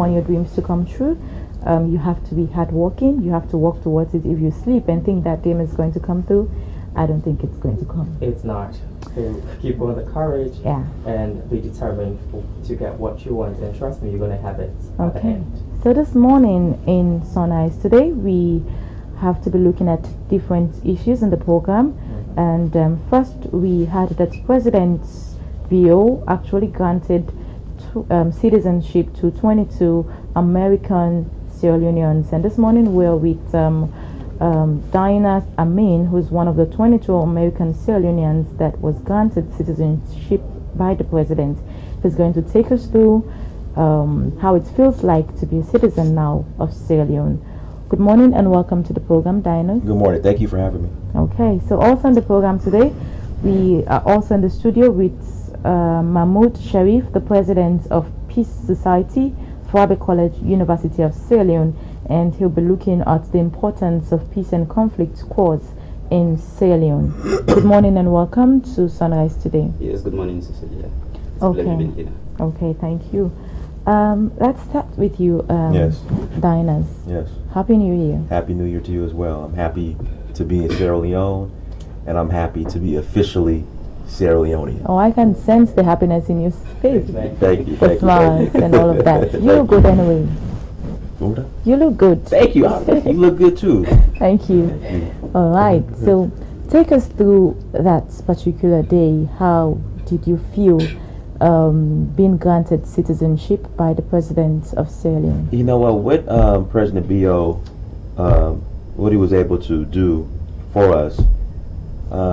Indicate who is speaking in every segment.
Speaker 1: want your dreams to come true, you have to be hardworking. You have to work towards it. If you sleep and think that dream is going to come through, I don't think it's going to come.
Speaker 2: It's not. So keep on the courage and be determined to get what you want, and trust me, you're going to have it at the end.
Speaker 1: So this morning in Sunrise today, we have to be looking at different issues in the program. And first, we had that President's bill actually granted citizenship to 22 American Sierra Leoneans. And this morning we're with Dynast Amir, who's one of the 22 American Sierra Leoneans that was granted citizenship by the President. He's going to take us through how it feels like to be a citizen now of Sierra Leone. Good morning and welcome to the program, Dynast.
Speaker 3: Good morning. Thank you for having me.
Speaker 1: Okay, so also in the program today, we are also in the studio with Mahmoud Sharif, the president of Peace Society, Fwabe College, University of Sierra Leone, and he'll be looking at the importance of peace and conflict cause in Sierra Leone. Good morning and welcome to Sunrise today.
Speaker 4: Yes, good morning, Cecilia. It's a pleasure being here.
Speaker 1: Okay, thank you. Let's start with you,
Speaker 3: Yes.
Speaker 1: Dynast.
Speaker 3: Yes.
Speaker 1: Happy New Year.
Speaker 3: Happy New Year to you as well. I'm happy to be in Sierra Leone, and I'm happy to be officially Sierra Leonean.
Speaker 1: Oh, I can sense the happiness in your face.
Speaker 3: Thank you.
Speaker 1: The smiles and all of that. You look good anyway. You look good.
Speaker 3: Thank you. You look good too.
Speaker 1: Thank you. All right. So take us through that particular day. How did you feel being granted citizenship by the President of Sierra Leone?
Speaker 3: You know what President Bio, what he was able to do for us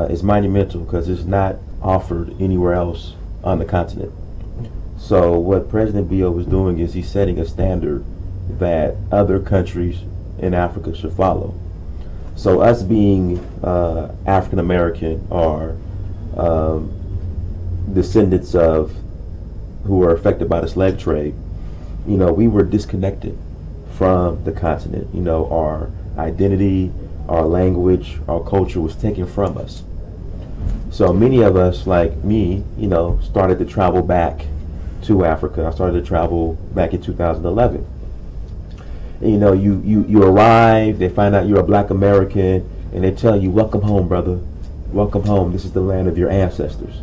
Speaker 3: is monumental because it's not offered anywhere else on the continent. So what President Bio was doing is he's setting a standard that other countries in Africa should follow. So us being African American or descendants of who were affected by the slave trade, you know, we were disconnected from the continent. You know, our identity, our language, our culture was taken from us. So many of us, like me, you know, started to travel back to Africa. I started to travel back in 2011. And, you know, you arrive, they find out you're a black American, and they tell you, welcome home, brother. Welcome home. This is the land of your ancestors.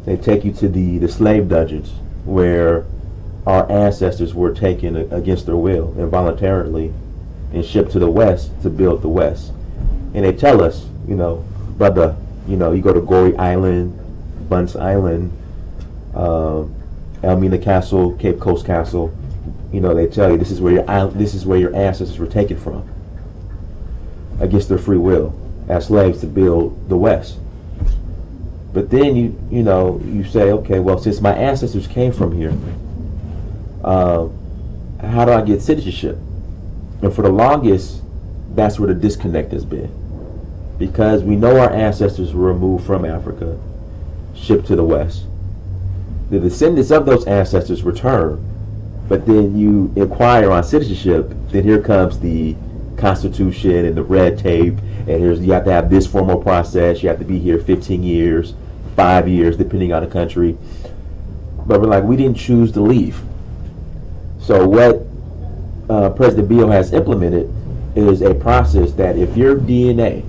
Speaker 3: They take you to the slave dungeons where our ancestors were taken against their will involuntarily and shipped to the West to build the West. And they tell us, you know, brother, you know, you go to Goree Island, Bunce Island, Elmina Castle, Cape Coast Castle, you know, they tell you this is where your ancestors were taken from against their free will as slaves to build the West. But then you say, okay, well, since my ancestors came from here, how do I get citizenship? And for the longest, that's where the disconnect has been. Because we know our ancestors were removed from Africa, shipped to the West. The descendants of those ancestors return, but then you inquire on citizenship, then here comes the Constitution and the red tape, and you have to have this formal process, you have to be here 15 years, 5 years, depending on the country. But we're like, we didn't choose to leave. So what President Bio has implemented is a process that if your DNA,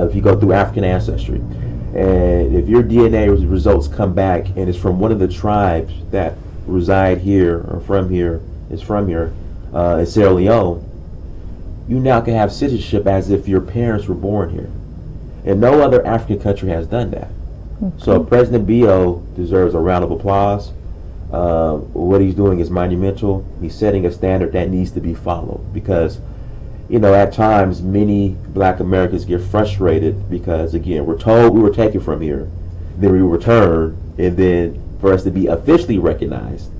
Speaker 3: if you go through African ancestry, and if your DNA results come back and it's from one of the tribes that reside here or is from here in Sierra Leone, you now can have citizenship as if your parents were born here. And no other African country has done that. Okay. So President Bio deserves a round of applause. What he's doing is monumental. He's setting a standard that needs to be followed because, you know, at times many black Americans get frustrated because, again, we're told we were taken from here, then we return, and then for us to be officially recognized,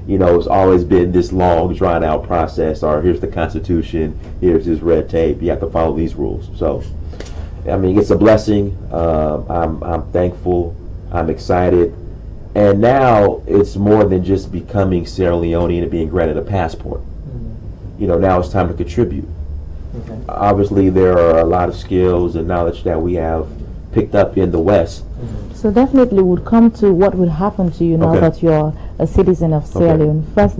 Speaker 3: you know, it's always been this long, drawn out process, or here's the Constitution, here's this red tape, you have to follow these rules. So, I mean, it's a blessing. I'm thankful. I'm excited. And now it's more than just becoming Sierra Leonean and being granted a passport. You know, now it's time to contribute. Okay. Obviously, there are a lot of skills and knowledge that we have picked up in the West.
Speaker 1: So definitely would come to what will happen to you now that you're a citizen of Sierra Leone. First,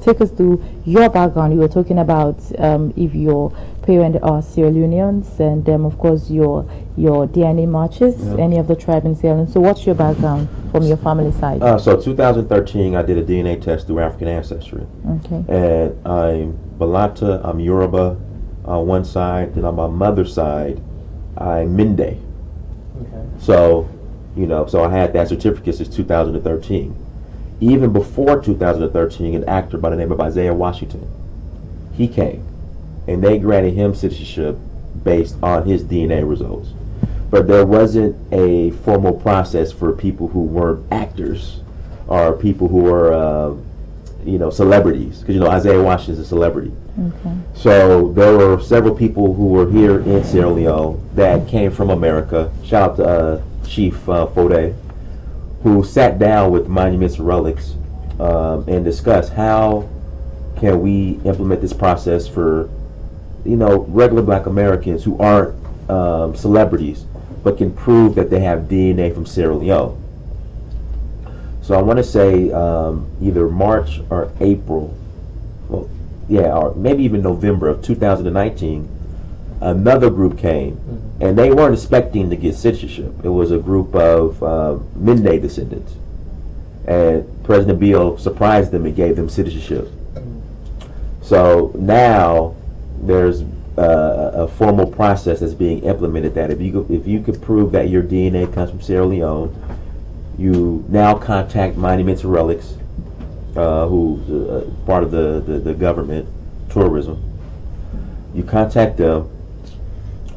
Speaker 1: take us to your background. You were talking about if your parents are Sierra Leoneans, and of course your DNA matches any of the tribe in Sierra Leone. So what's your background from your family side?
Speaker 3: So 2013, I did a DNA test through African ancestry. Okay. And I'm Balata, I'm Yoruba on one side, and on my mother's side, I'm Mende. Okay. So, so I had that certificate since 2013. Even before 2013, an actor by the name of Isaiah Washington, he came, and they granted him citizenship based on his DNA results. But there wasn't a formal process for people who weren't actors or people who were, celebrities, because Isaiah Washington is a celebrity. Okay. So there were several people who were here in Sierra Leone that came from America. Shout out to Chief Fode, who sat down with Monuments and Relics and discussed how can we implement this process for regular Black Americans who aren't celebrities but can prove that they have DNA from Sierra Leone. So I want to say either March or April, or maybe even November of 2019, another group came, and they weren't expecting to get citizenship. It was a group of Mende descendants, and President Bill surprised them and gave them citizenship. So now there's a formal process that's being implemented that if you could prove that your DNA comes from Sierra Leone, you now contact Monuments and Relics, who's part of the government, tourism. You contact them,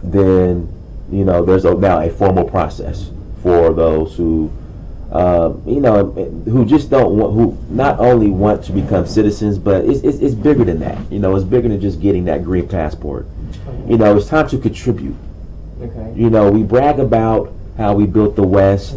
Speaker 3: then there's now a formal process for those who who just don't want, who not only want to become citizens, but it's bigger than that. It's bigger than just getting that green passport. It's time to contribute. Okay. We brag about how we built the West,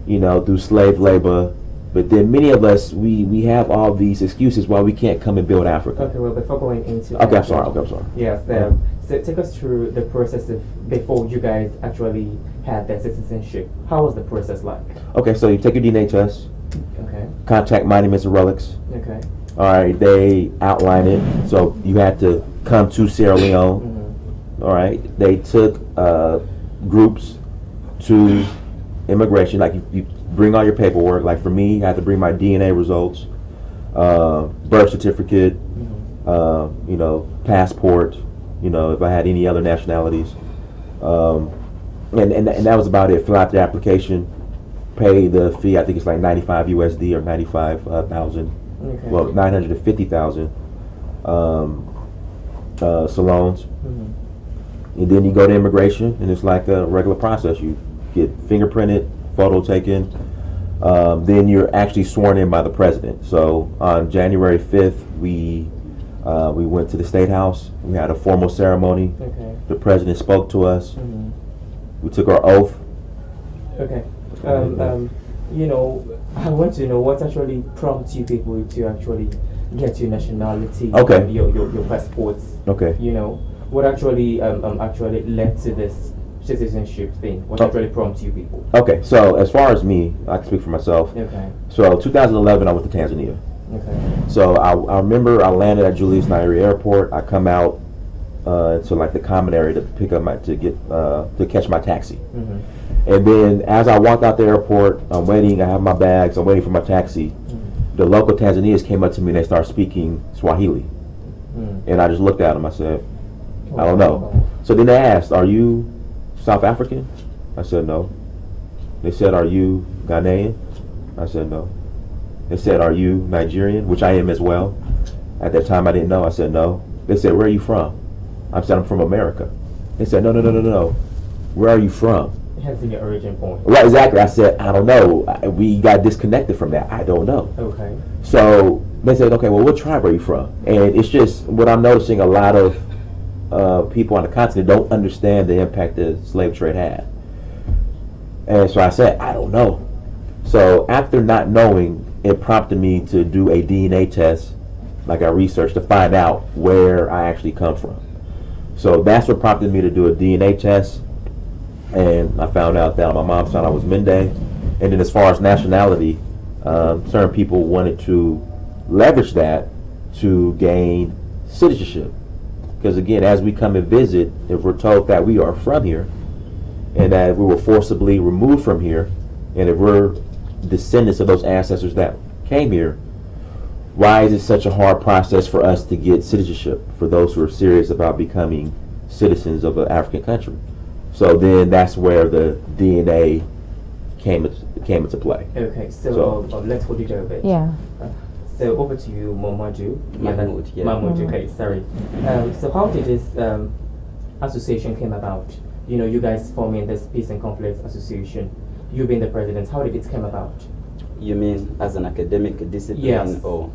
Speaker 3: through slave labor, but then many of us we have all these excuses why we can't come and build Africa.
Speaker 2: Okay, well, before going into
Speaker 3: I'm sorry.
Speaker 2: Yes, so take us through the process of before you guys actually had that citizenship. How was the process like?
Speaker 3: Okay, so you take your DNA test. Okay. Contact Monuments and Relics. Okay. All right, they outline it. So you had to come to Sierra Leone. All right, they took groups to immigration. Like you bring all your paperwork. Like for me, I had to bring my DNA results, birth certificate, passport. If I had any other nationalities, and that was about it. Fill out the application, pay the fee. I think it's like 95 USD or 95,000. Okay. Well, 950,000 Salons. And then you go to immigration, and it's like a regular process. You get fingerprinted, photo taken. Then you're actually sworn in by the president. So on January 5th, we went to the State House. We had a formal ceremony. Okay. The president spoke to us. We took our oath. Okay.
Speaker 2: I want to know what actually prompts you people to actually get your nationality,
Speaker 3: okay,
Speaker 2: your passports.
Speaker 3: Okay.
Speaker 2: What actually led to this citizenship thing? What actually prompts you people?
Speaker 3: Okay, so as far as me, I can speak for myself. Okay. So 2011, I went to Tanzania. Okay. So I remember I landed at Julius Nyerere Airport. I come out to like the common area to pick up to catch my taxi. And then as I walked out the airport, I'm waiting. I have my bags. I'm waiting for my taxi. The local Tanzanians came up to me and they started speaking Swahili. And I just looked at them. I said, I don't know. So then they asked, "Are you South African?" I said, "No." They said, "Are you Ghanaian?" I said, "No." They said, "Are you Nigerian?" Which I am as well. At that time, I didn't know. I said, "No." They said, "Where are you from?" I said, "I'm from America." They said, No. Where are you from?"
Speaker 2: It has to be your origin point.
Speaker 3: Right, exactly. I said, "I don't know." We got disconnected from that. I don't know. Okay. So they said, "Okay, well, what tribe are you from?" And it's just what I'm noticing. A lot of people on the continent don't understand the impact that slave trade had. And so I said, "I don't know." So after not knowing, it prompted me to do a DNA test, like I researched, to find out where I actually come from. So that's what prompted me to do a DNA test. And I found out that on my mom's side I was Mende, And then as far as nationality, certain people wanted to leverage that to gain citizenship. Because again, as we come and visit, if we're told that we are from here and that we were forcibly removed from here, and if we're descendants of those ancestors that came here, why is it such a hard process for us to get citizenship for those who are serious about becoming citizens of an African country? So then that's where the DNA came into play.
Speaker 2: Okay, so let's hold it a bit.
Speaker 1: Yeah.
Speaker 2: So over to you, Mahmoud.
Speaker 4: Mahmoud, yeah.
Speaker 2: Mahmoud, okay, sorry. So how did this association came about? You know, you guys forming this Peace and Conflict Association, you being the president, how did it come about?
Speaker 4: You mean as an academic discipline?
Speaker 2: Yes.
Speaker 4: Or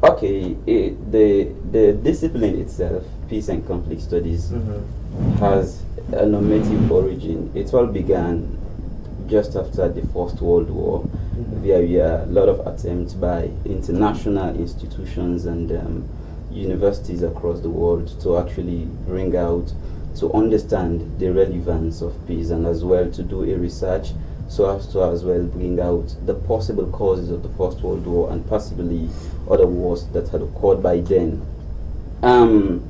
Speaker 4: okay, the discipline itself, Peace and Conflict Studies, has a normative origin. It all began just after the First World War. There were a lot of attempts by international institutions and universities across the world to actually bring out, to understand the relevance of peace, and as well to do a research so as to as well bring out the possible causes of the First World War and possibly other wars that had occurred by then. In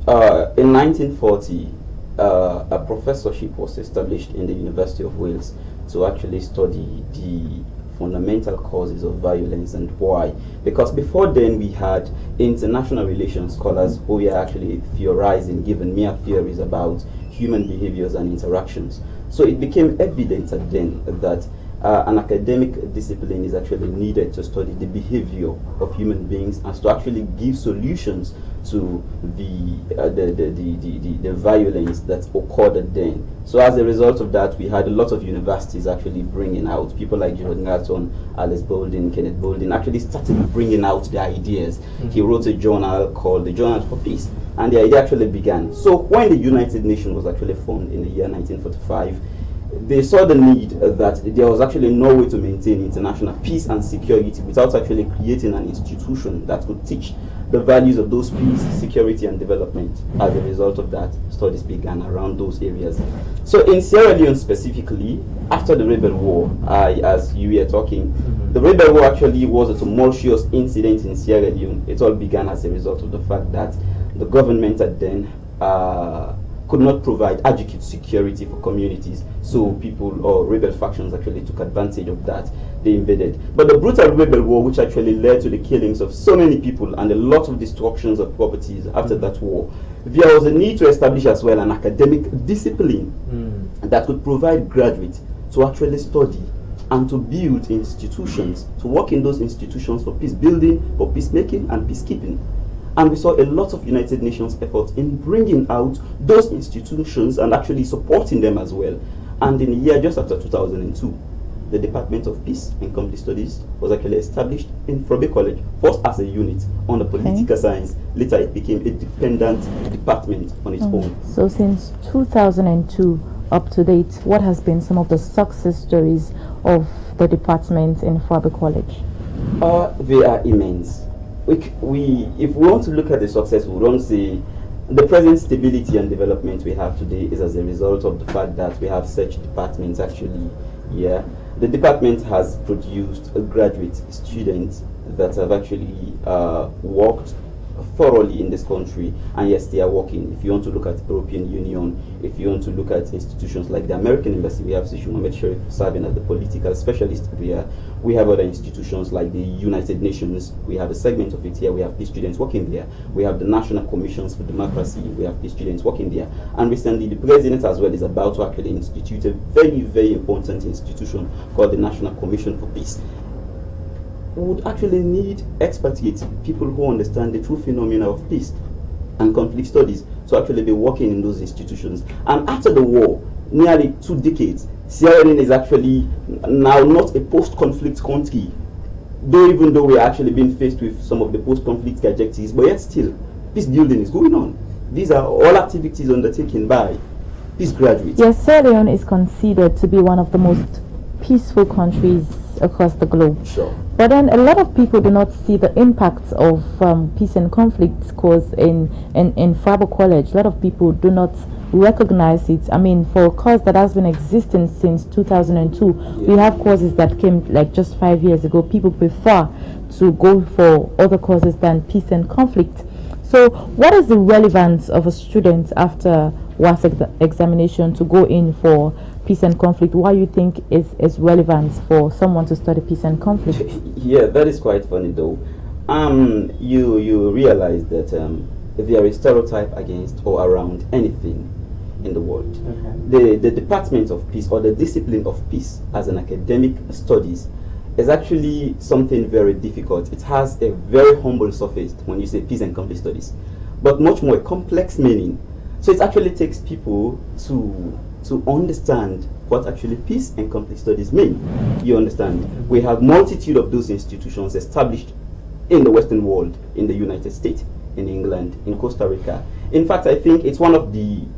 Speaker 4: 1940, a professorship was established in the University of Wales to actually study the fundamental causes of violence and why. Because before then we had international relations scholars who were actually theorizing, giving mere theories about human behaviors and interactions. So it became evident then that an academic discipline is actually needed to study the behavior of human beings and to actually give solutions to the violence that occurred then. So as a result of that, we had a lot of universities actually bringing out people like John Garton, Alice Bolden, Kenneth Bolden actually started bringing out the ideas. He wrote a journal called the Journal for Peace, and the idea actually began. So when the United Nations was actually formed in the year 1945, they saw the need that there was actually no way to maintain international peace and security without actually creating an institution that could teach the values of those peace, security, and development. As a result of that, studies began around those areas. So in Sierra Leone specifically, after the Rebel War, as you were talking, the Rebel War actually was a tumultuous incident in Sierra Leone. It all began as a result of the fact that the government at then could not provide adequate security for communities, so people or rebel factions actually took advantage of that. They invaded. But the brutal rebel war, which actually led to the killings of so many people and a lot of destructions of properties after that war, there was a need to establish as well an academic discipline that could provide graduates to actually study and to build institutions, to work in those institutions for peace building, for peacemaking and peacekeeping. And we saw a lot of United Nations efforts in bringing out those institutions and actually supporting them as well. And in the year just after 2002, the Department of Peace and Conflict Studies was actually established in Frobe College, first as a unit under political science. Later it became a dependent department on its own. So
Speaker 1: since 2002 up to date, what has been some of the success stories of the department in Frobe College?
Speaker 4: They are immense. If we want to look at the success, we don't say the present stability and development we have today is as a result of the fact that we have such departments actually. Yeah, the department has produced graduate students that have actually worked thoroughly in this country, and yes, they are working. If you want to look at European Union, if you want to look at institutions like the American Embassy, we have Sishu Mohamed Sharif serving as the political specialist there. We have other institutions like the United Nations. We have a segment of it here. We have peace students working there. We have the National Commissions for Democracy. We have peace students working there. And recently, the president as well is about to actually institute a very, very important institution called the National Commission for Peace. Would actually need expertise, people who understand the true phenomena of peace and conflict studies, to actually be working in those institutions. And after the war, nearly 2 decades, Sierra Leone is actually now not a post-conflict country, even though we are actually being faced with some of the post-conflict trajectories, but yet still, peace building is going on. These are all activities undertaken by peace graduates.
Speaker 1: Yes, Sierra Leone is considered to be one of the most peaceful countries across the globe.
Speaker 4: Sure.
Speaker 1: But then a lot of people do not see the impacts of peace and conflict, because in Frobe College, a lot of people do not recognize it. I mean, for a cause that has been existing since 2002, we have causes that came like just 5 years ago. People prefer to go for other causes than peace and conflict. So what is the relevance of a student after WASEC examination to go in for peace and conflict? Why you think is relevant for someone to study peace and conflict?
Speaker 4: Yeah, that is quite funny though. You realize that there is stereotype against or around anything in the world. The Department of Peace, or the discipline of peace as an academic studies, is actually something very difficult. It has a very humble surface when you say peace and conflict studies, but much more complex meaning. So it actually takes people to understand what actually peace and conflict studies mean. You understand? We have multitude of those institutions established in the Western world, in the United States, in England, in Costa Rica. In fact, I think it's one of an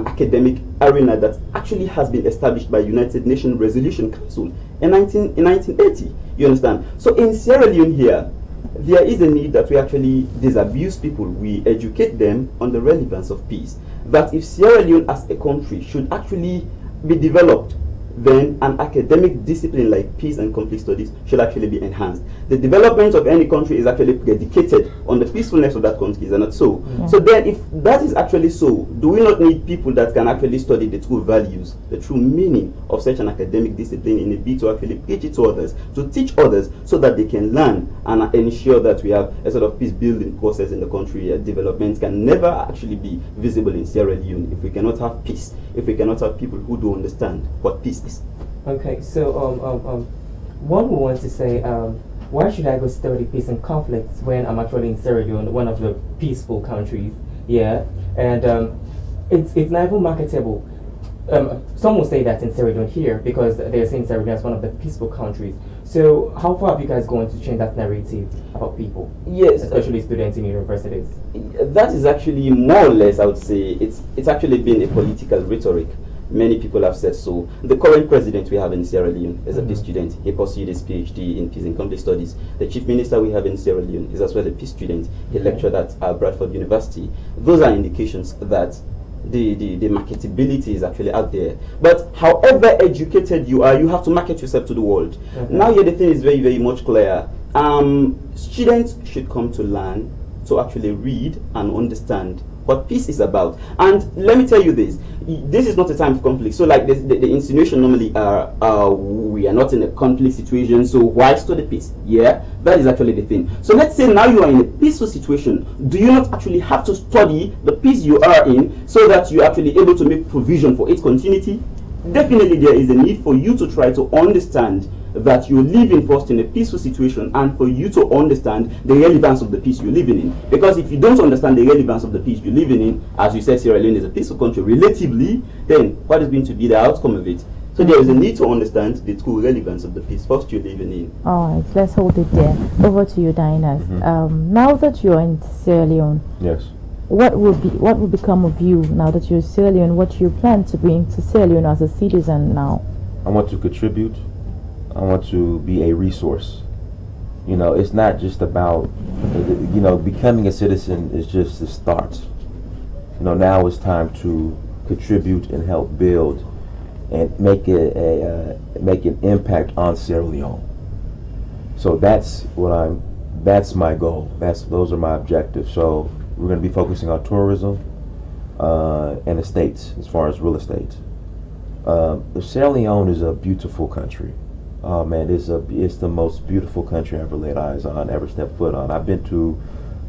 Speaker 4: academic arena that actually has been established by United Nations Resolution Council in 1980. You understand? So in Sierra Leone here, there is a need that we actually disabuse people, we educate them on the relevance of peace. That if Sierra Leone as a country should actually be developed, then an academic discipline like peace and conflict studies should actually be enhanced. The development of any country is actually predicated on the peacefulness of that country, is it not so? Yeah. So then if that is actually so, do we not need people that can actually study the true values, the true meaning of such an academic discipline in a bid to actually preach it to others, to teach others so that they can learn and ensure that we have a sort of peace building process in the country? Development can never actually be visible in Sierra Leone if we cannot have peace, if we cannot have people who do understand what peace is.
Speaker 2: Okay, so one would want to say, why should I go study peace and conflicts when I'm actually in Sierra Leone, one of the peaceful countries? Yeah, and it's not even marketable. Some will say that in Sierra Leone here because they're saying Sierra Leone is one of the peaceful countries. So how far have you guys gone to change that narrative about people?
Speaker 4: Yes,
Speaker 2: especially students in universities.
Speaker 4: That is actually more or less, I would say, it's actually been a political rhetoric. Many people have said so. The current president we have in Sierra Leone is a peace student. He pursued his PhD in peace and conflict studies. The chief minister we have in Sierra Leone is as well a peace student. He lectured at Bradford University. Those are indications that the marketability is actually out there. But however educated you are, you have to market yourself to the world. Now here the thing is very, very much clear. Students should come to learn, to actually read and understand what peace is about. And let me tell you this is not a time of conflict. So like the insinuation normally are we are not in a conflict situation, so why study peace? Yeah, that is actually the thing. So let's say now you are in a peaceful situation. Do you not actually have to study the peace you are in so that you're actually able to make provision for its continuity? Definitely there is a need for you to try to understand that you're living first in a peaceful situation, and for you to understand the relevance of the peace you're living in. Because if you don't understand the relevance of the peace you're living in, as you said, Sierra Leone is a peaceful country relatively, then what is going to be the outcome of it? So there is a need to understand the true relevance of the peace first you're living in.
Speaker 1: Alright, let's hold it there. Over to you, Dynast. Now that you're in Sierra Leone,
Speaker 3: yes,
Speaker 1: what will become of you now that you're in Sierra Leone? What do you plan to bring to Sierra Leone as a citizen now?
Speaker 3: I want to contribute. I want to be a resource. You know, it's not just about, you know, becoming a citizen is just the start. You know, now it's time to contribute and help build and make make an impact on Sierra Leone. So that's my goal. Those are my objectives. So we're going to be focusing on tourism and estates as far as real estate. Sierra Leone is a beautiful country. Oh man, it's the most beautiful country I ever laid eyes on, ever stepped foot on. I've been to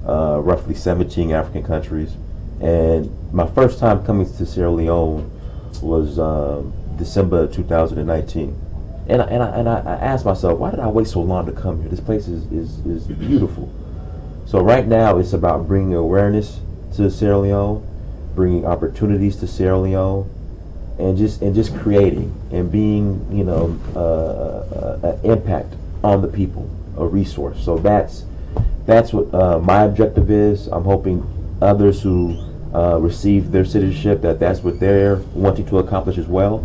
Speaker 3: roughly 17 African countries, and my first time coming to Sierra Leone was December 2019. And I asked myself, why did I wait so long to come here? This place is beautiful. So right now it's about bringing awareness to Sierra Leone, bringing opportunities to Sierra Leone, and just creating and being, you know, an impact on the people, a resource. So that's what my objective is. I'm hoping others who receive their citizenship that's what they're wanting to accomplish as well.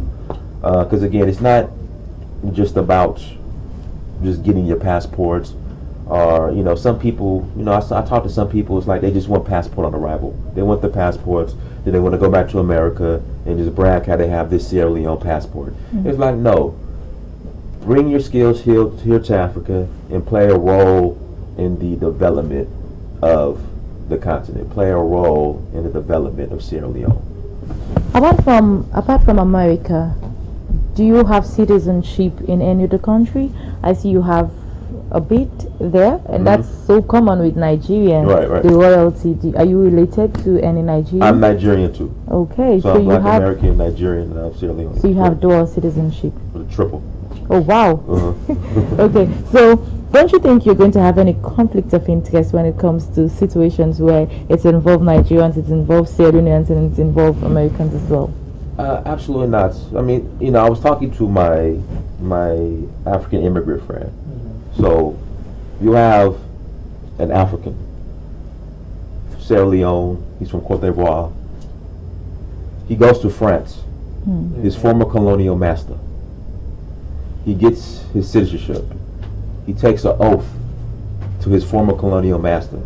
Speaker 3: Because again, it's not just about just getting your passports Or, some people, I talk to some people, it's like they just want passport on arrival. They want the passports, then they want to go back to America and just brag how they have this Sierra Leone passport. It's like, no. Bring your skills here to Africa and play a role in the development of the continent. Play a role in the development of Sierra Leone.
Speaker 1: Apart from America, do you have citizenship in any other country? I see you have a bit there, and that's so common with Nigerian.
Speaker 3: Right.
Speaker 1: The royalty. Are you related to any Nigerian?
Speaker 3: I'm Nigerian too.
Speaker 1: Okay,
Speaker 3: so I'm Black American, Nigerian, and Sierra Leone.
Speaker 1: So you have dual citizenship.
Speaker 3: With a triple.
Speaker 1: Oh wow. Okay, so don't you think you're going to have any conflict of interest when it comes to situations where it's involved Nigerians, it's involved Sierra Leoneans, and it's involved Americans as well?
Speaker 3: Absolutely not. I mean, I was talking to my African immigrant friend. So you have an African, Sierra Leone. He's from Cote d'Ivoire. He goes to France. His former colonial master. He gets his citizenship. He takes an oath to his former colonial master.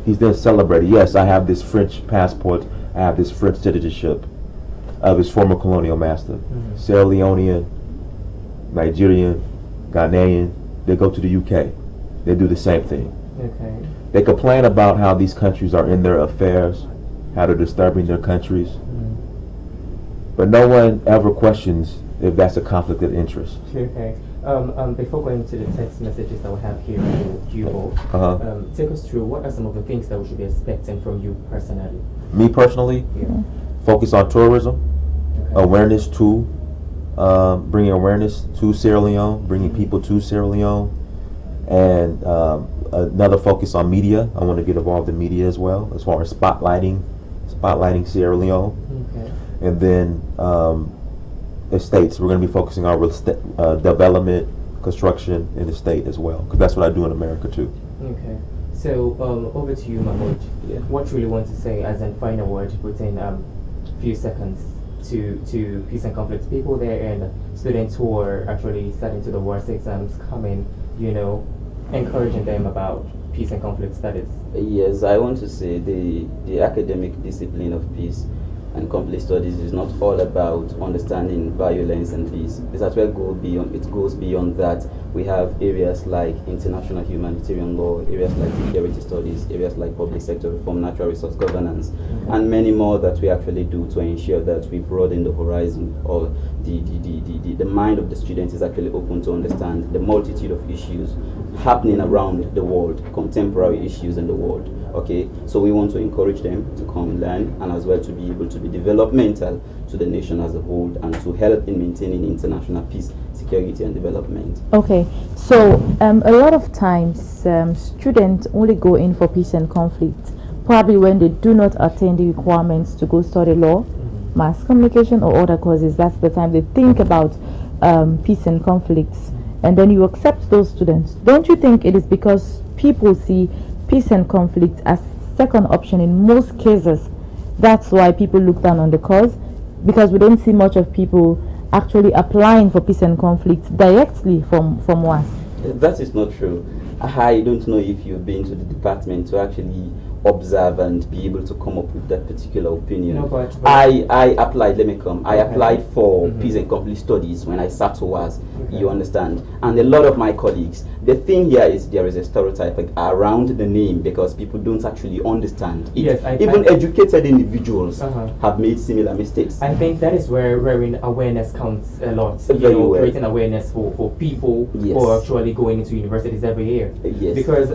Speaker 3: He's then celebrated. Yes, I have this French passport. I have this French citizenship of his former colonial master. Sierra Leonean, Nigerian, Ghanaian. They go to the UK. They do the same thing.
Speaker 2: Okay.
Speaker 3: They complain about how these countries are in their affairs, how they're disturbing their countries. But no one ever questions if that's a conflict of interest.
Speaker 2: Okay. Before going to the text messages that we have here for you both, take us through what are some of the things that we should be expecting from you personally?
Speaker 3: Me personally?
Speaker 2: Yeah.
Speaker 3: Focus on tourism, awareness to, bringing awareness to Sierra Leone, bringing people to Sierra Leone, and another focus on media. I want to get involved in media as well, as far as spotlighting Sierra Leone.
Speaker 2: Okay.
Speaker 3: And then estates. We're going to be focusing on development, construction in the state as well, because that's what I do in America too.
Speaker 2: Okay. So over to you, Mahmoud.
Speaker 4: Yeah.
Speaker 2: What you really want to say as a final word within a few seconds to peace and conflict people there and students who are actually starting to the worst exams coming, encouraging them about peace and conflict studies?
Speaker 4: Yes, I want to say the academic discipline of peace and conflict studies is not all about understanding violence and peace. It as well goes beyond that. We have areas like international humanitarian law, areas like security studies, areas like public sector reform, natural resource governance, and many more that we actually do to ensure that we broaden the horizon, or the mind of the students is actually open to understand the multitude of issues happening around the world, contemporary issues in the world. Okay, so we want to encourage them to come learn, and as well to be able to be developmental to the nation as a whole, and to help in maintaining international peace, security, and development.
Speaker 1: Okay, so a lot of times students only go in for peace and conflict, probably when they do not attain the requirements to go study law, mass communication, or other courses. That's the time they think about peace and conflicts, and then you accept those students. Don't you think it is because people see peace and conflict as second option in most cases? That's why people look down on the cause, because we don't see much of people actually applying for peace and conflict directly from us.
Speaker 4: That is not true. I don't know if you've been to the department to actually observe and be able to come up with that particular opinion.
Speaker 2: No, but
Speaker 4: I applied, I applied for peace and conflict studies when I sat to us, you understand. And a lot of my colleagues, the thing here is there is a stereotype around the name, because people don't actually understand it.
Speaker 2: Yes,
Speaker 4: even educated individuals have made similar mistakes.
Speaker 2: I think that is where awareness counts a lot.
Speaker 4: Very well.
Speaker 2: Creating awareness for people who are actually going into universities every year.
Speaker 4: Yes.
Speaker 2: Because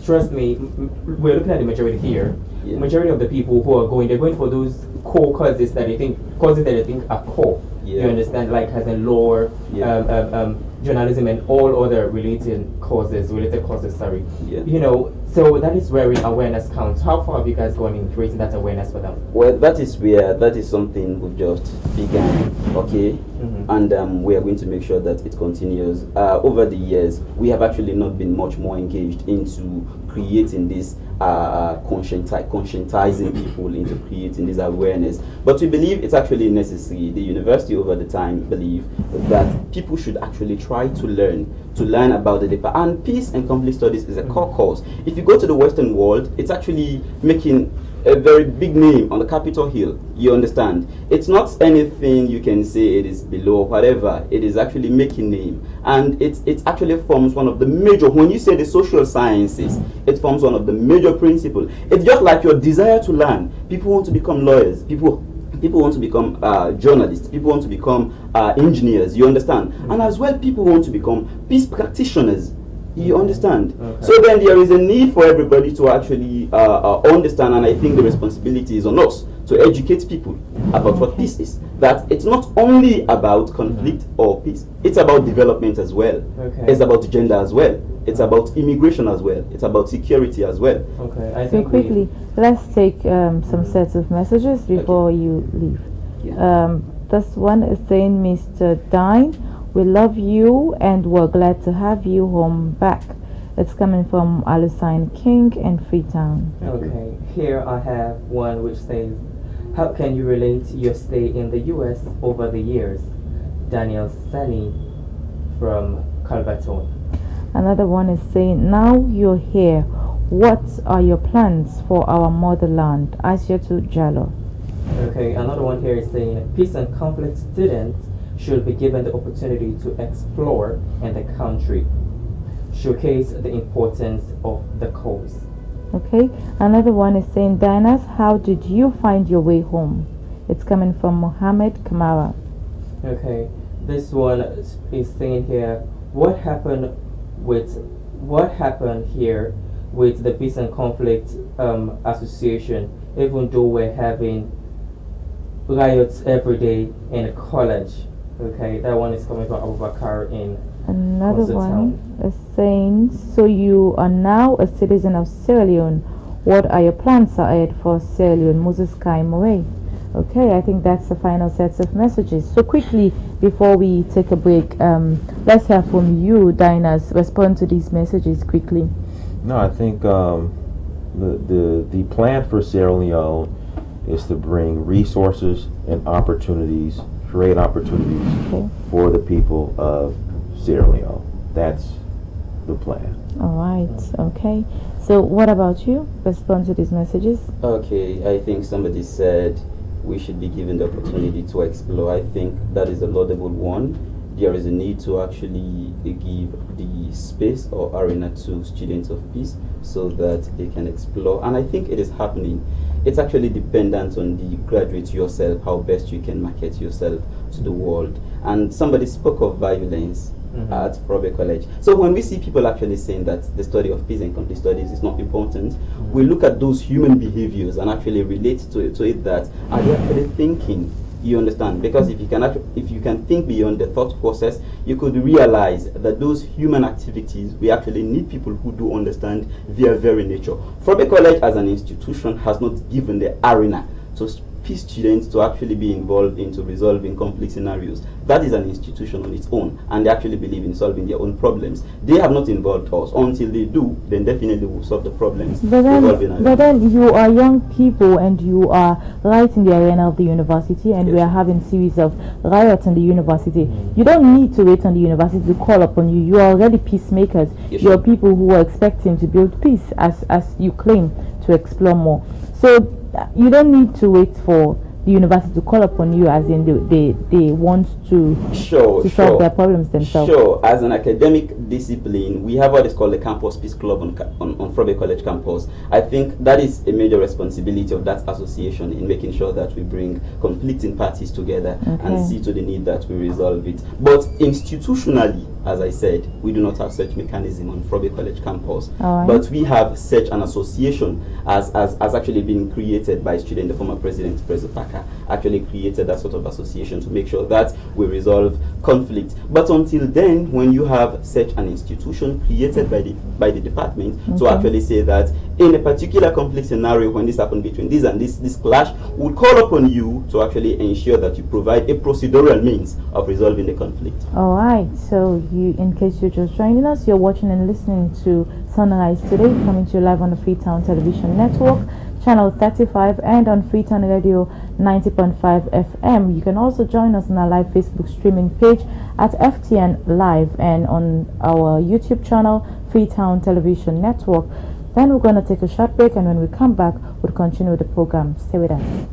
Speaker 2: trust me, we're looking at the majority here.
Speaker 4: Yeah.
Speaker 2: Majority of the people who are going, they're going for those core courses that they think are core.
Speaker 4: Yeah.
Speaker 2: You understand, like as in law, journalism, and all other related courses. Sorry.
Speaker 4: Yeah.
Speaker 2: So that is where awareness counts. How far have you guys gone in creating that awareness for them?
Speaker 4: Well, that is something we've just begun, okay? And we are going to make sure that it continues. Over the years, we have actually not been much more engaged into creating this conscientizing people into creating this awareness. But we believe it's actually necessary. The university over the time believe that people should actually try to learn about the department. And peace and conflict studies is a core course. If you go to the Western world, it's actually making a very big name on the Capitol Hill. You understand? It's not anything you can say it is below or whatever. It is actually making name, and it actually forms one of the major. When you say the social sciences, it forms one of the major principles. It's just like your desire to learn. People want to become lawyers. People want to become journalists. People want to become engineers. You understand? And as well, people want to become peace practitioners. You understand? Okay. So then there is a need for everybody to actually understand, and I think the responsibility is on us to educate people about what peace is. That it's not only about conflict or peace, it's about development as well. Okay. It's about gender as well. It's about immigration as well. It's about security as well.
Speaker 2: Okay. I
Speaker 1: so
Speaker 2: think
Speaker 1: quickly, let's take some sets of messages before you leave. Yeah. This one is saying, Mr. Dine, we love you and we're glad to have you home back. It's coming from Alusine King and Freetown.
Speaker 2: Okay, here I have one which says, how can you relate your stay in the US over the years? Daniel Sani from Calverton.
Speaker 1: Another one is saying, now you're here, what are your plans for our motherland? Asiatu Jalo.
Speaker 2: Okay, another one here is saying, peace and conflict students should be given the opportunity to explore in the country, showcase the importance of the cause.
Speaker 1: Okay, another one is saying, Dynast, how did you find your way home? It's coming from Mohammed Kamara.
Speaker 2: Okay, this one is saying here, what happened here with the Peace and Conflict Association, even though we're having riots every day in a college? Okay, that one is coming from Abubakar in
Speaker 1: another one is saying, so you are now a citizen of Sierra Leone. What are your plans ahead for Sierra Leone? Moses Kaimaway. Okay, I think that's the final sets of messages. So quickly, before we take a break, let's hear from you, Dynast. Respond to these messages quickly.
Speaker 3: No, I think the plan for Sierra Leone is to bring resources and opportunities, create opportunities for the people of Sierra Leone. That's the plan.
Speaker 1: All right. Okay. So what about you? Respond to these messages.
Speaker 4: Okay. I think somebody said we should be given the opportunity to explore. I think that is a laudable one. There is a need to actually give the space or arena to students of peace so that they can explore. And I think it is happening. It's actually dependent on the graduate yourself, how best you can market yourself to the world. And somebody spoke of violence at Frobe College. So when we see people actually saying that the study of peace and conflict studies is not important, we look at those human behaviors and actually relate to it that are they actually thinking? You understand? Because if you can think beyond the thought process, you could realize that those human activities, we actually need people who do understand their very nature. Frobe College as an institution has not given the arena to peace students to actually be involved into resolving conflict scenarios. That is an institution on its own, and they actually believe in solving their own problems. They have not involved us. Until they do, then definitely we'll solve the problems.
Speaker 1: But then you are young people and you are right in the arena of the university, and we are having series of riots in the university. You don't need to wait on the university to call upon you. You are already peacemakers. You are people who are expecting to build peace, as you claim, to explore more. So you don't need to wait for the university to call upon you, as in they want to solve their problems themselves.
Speaker 4: Sure. As an academic discipline, we have what is called the Campus Peace Club on Frobe College campus. I think that is a major responsibility of that association in making sure that we bring conflicting parties together and see to the need that we resolve it. But institutionally, as I said, we do not have such mechanism on Frobe College campus. But we have such an association as actually been created by the former president, President Parker, actually created that sort of association to make sure that we resolve conflict. But until then, when you have such an institution created by the department to actually say that in a particular conflict scenario, when this happened between this and this clash, we'll call upon you to actually ensure that you provide a procedural means of resolving the conflict.
Speaker 1: All right. So you, in case you're just joining us, you're watching and listening to Sunrise Today, coming to you live on the Freetown Television Network, channel 35 and on Freetown Radio 90.5 FM. You can also join us on our live Facebook streaming page at FTN Live and on our YouTube channel Freetown Television Network. Then we're going to take a short break, and when we come back, we'll continue with the program. Stay with us.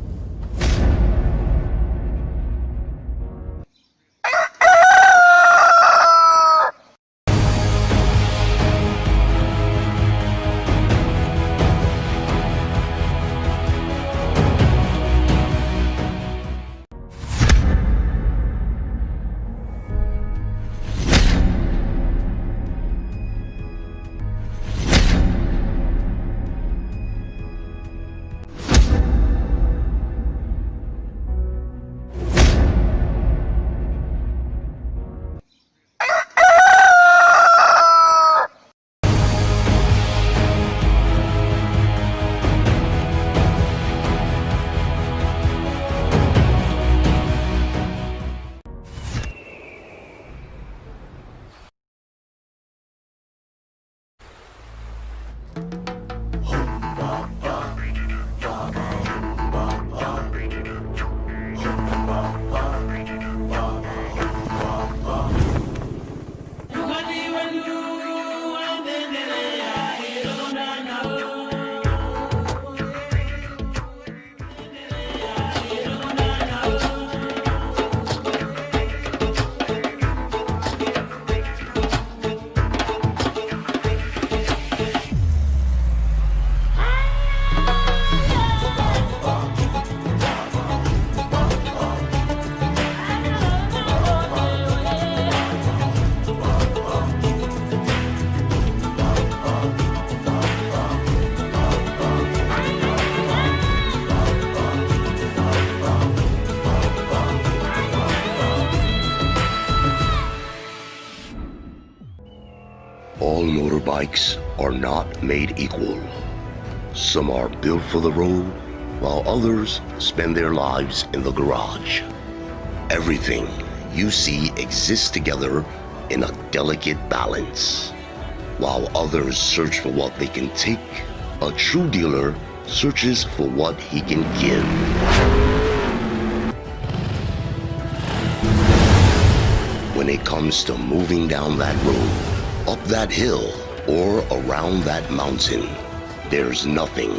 Speaker 5: All motorbikes are not made equal. Some are built for the road, while others spend their lives in the garage. Everything you see exists together in a delicate balance. While others search for what they can take, a true dealer searches for what he can give. When it comes to moving down that road, up that hill, or around that mountain, there's nothing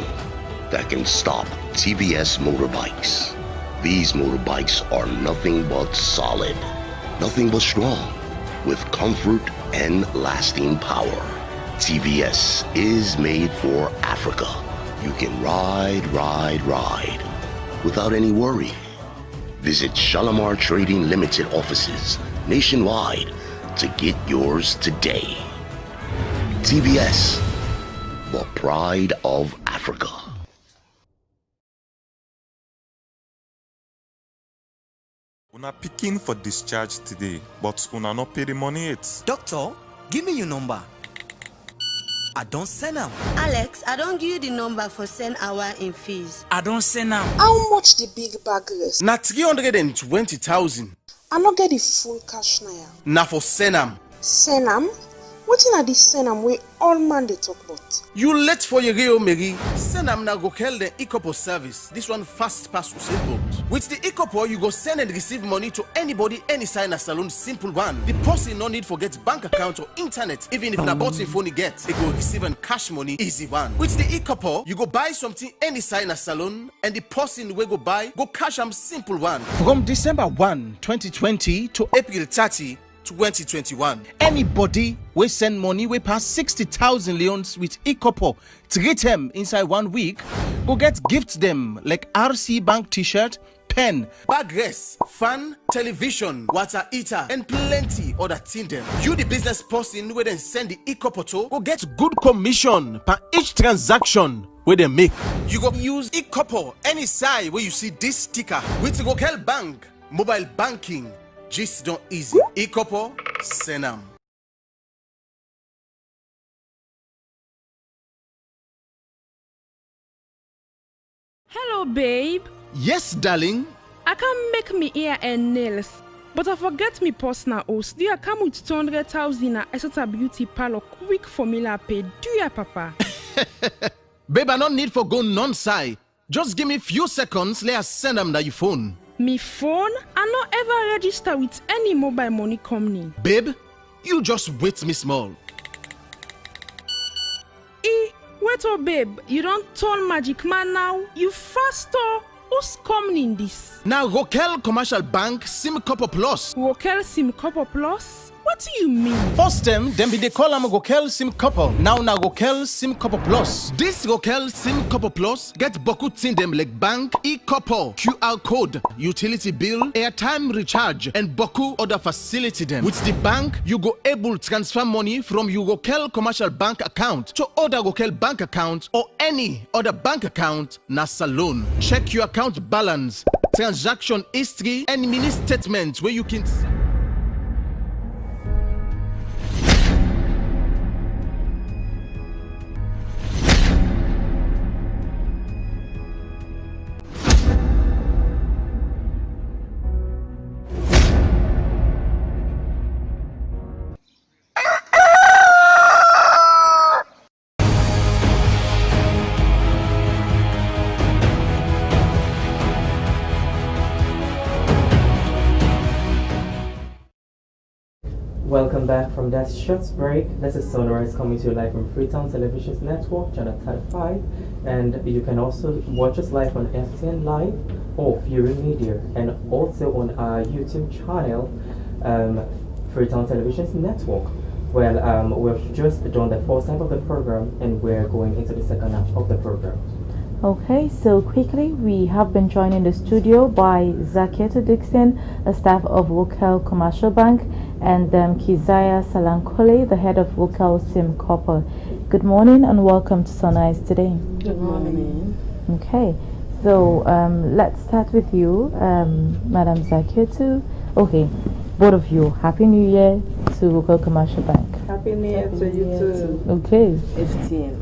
Speaker 5: that can stop TVS motorbikes. These motorbikes are nothing but solid, nothing but strong, with comfort and lasting power. TVS is made for Africa. You can ride without any worry. Visit Shalimar Trading Limited offices nationwide to get yours today. TVS, the pride of Africa.
Speaker 6: Una picking for discharge today, but una not pay the money yet.
Speaker 7: Doctor, give me your number. I don't send them.
Speaker 8: Alex, I don't give you the number for send hour in fees.
Speaker 7: I don't send them.
Speaker 9: How much the big bag is?
Speaker 7: Na 320,000.
Speaker 9: I not get the full cash now.
Speaker 7: Na for send them.
Speaker 9: Senam? What in this Senam we all man they talk about?
Speaker 7: You late for your real Mary. Send them na go call the Ecopo service. This one fast pass to simple. With the Ecopo, you go send and receive money to anybody, any sign a salon, simple one. The person no need forget bank account or internet. Even if na bought phone you get, it go receive and cash money, easy one. With the Ecopo, you go buy something any sign a salon, and the person will go buy, go cash them simple one. From December 1, 2020 to April 30, 2021. Anybody we send money we pass 60,000 leons with Ecopo, treat them inside 1 week, go get gifts them like RC Bank t-shirt, pen, bag rest, fan, television, water heater, and plenty other thing them. You the business person where then send the Ecopo to, go get good commission per each transaction where they make. You go use Ecopo any side where you see this sticker with local bank, mobile banking. Just don't easy. Ecopo, send them.
Speaker 10: Hello, babe.
Speaker 7: Yes, darling.
Speaker 10: I can make me hair and nails, but I forget me personal host. Do you come with 200,000 at a beauty parlor quick formula pay? Do ya, papa?
Speaker 7: Babe, I don't need for go non-side. Just give me few seconds, let us send them to your phone.
Speaker 10: Me phone? I not ever register with any mobile money company.
Speaker 7: Babe, you just wait me small.
Speaker 10: Wait, oh babe, you don't turn magic man now. You faster. Who's coming in this?
Speaker 7: Now Rokel Commercial Bank Sim Copper Plus.
Speaker 10: Rokel Sim Copper Plus? What do you mean?
Speaker 7: First them be they call them Rokel Sim Copper. Now Rokel Sim Copper Plus. This Rokel Sim Copper Plus get boku tin them like bank, e-copper, QR code, utility bill, airtime recharge, and boku other facility them. With the bank, you go able to transfer money from your Rokel Commercial Bank account to other Rokel bank account or any other bank account na salon. Check your account balance, transaction history, and mini statements where you can.
Speaker 2: Welcome back from that short break. This is Sunrise coming to you live from Freetown Television's network, channel 35. And you can also watch us live on FTN Live or Fury Media, and also on our YouTube channel, Freetown Television's network. Well, we've just done the first half of the program and we're going into the second half of the program.
Speaker 1: Okay, so quickly, we have been joined in the studio by Zakieto Dixon, a staff of Wokel Commercial Bank, and Keziah Salankole, the head of Wokel Sim Copper. Good morning and welcome to Sunrise today.
Speaker 11: Good morning.
Speaker 1: Okay, so let's start with you, Madam Zakieto. Okay, both of you, Happy New Year to Wokel Commercial Bank.
Speaker 11: Happy New Year to you too.
Speaker 1: Okay.
Speaker 11: 15.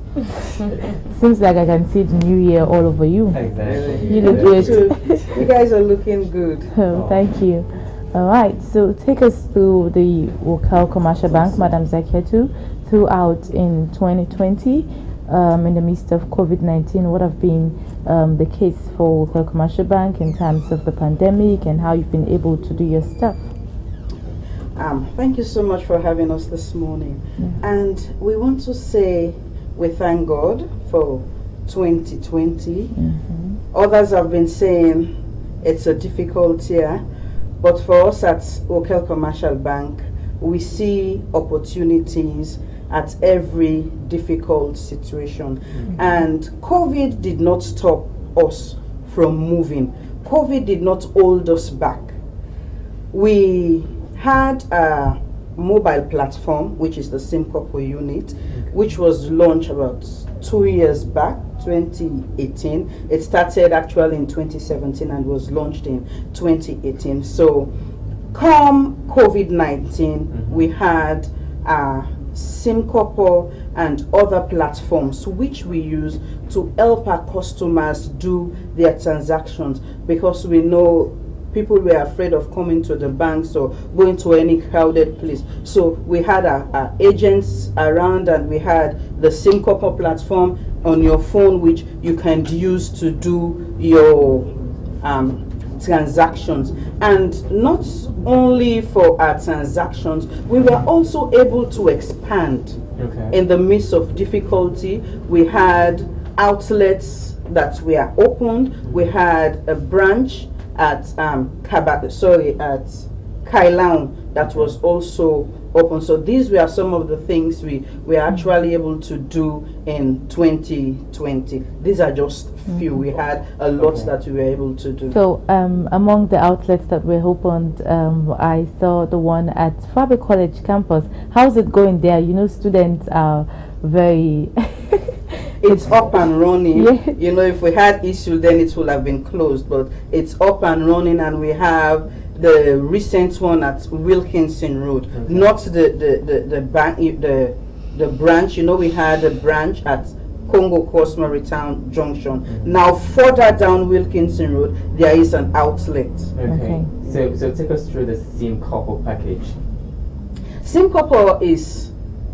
Speaker 1: Seems like I can see the new year all over you.
Speaker 2: Exactly.
Speaker 1: You look good.
Speaker 11: You guys are looking good.
Speaker 1: Oh, thank you. All right, so take us through the Wokel Commercial Bank, Madam Zakieto, throughout in 2020, in the midst of COVID-19. What have been the case for Wokel Commercial Bank in terms of the pandemic and how you've been able to do your stuff?
Speaker 11: Thank you so much for having us this morning. And we want to say we thank God for 2020. Others have been saying it's a difficult year, but for us at Wokel Commercial Bank, we see opportunities at every difficult situation. And COVID did not stop us from moving. COVID did not hold us back. We had a mobile platform, which is the SimCorpo unit, which was launched about 2 years back, 2018. It started actually in 2017 and was launched in 2018. So come COVID-19, we had SimCorpo and other platforms which we use to help our customers do their transactions, because we know people were afraid of coming to the banks or going to any crowded place. So we had our agents around, and we had the SimCorpo platform on your phone, which you can use to do your transactions. And not only for our transactions, we were also able to expand. In the midst of difficulty. We had outlets that were opened. We had a branch at at Kailaun that was also open. So these were some of the things we were actually able to do in 2020. These are just few. We had a lot that we were able to do.
Speaker 1: So among the outlets that were opened, I saw the one at Faber College campus. How's it going there? You know, students are very
Speaker 11: it's up and running. You know, if we had issue, then it would have been closed, but it's up and running. And we have the recent one at Wilkinson Road, not the branch. You know, we had a branch at Congo Cross Maritime Junction. Now further down Wilkinson Road, there is an outlet.
Speaker 2: So take us through the SimCorpo package.
Speaker 11: SimCorpo is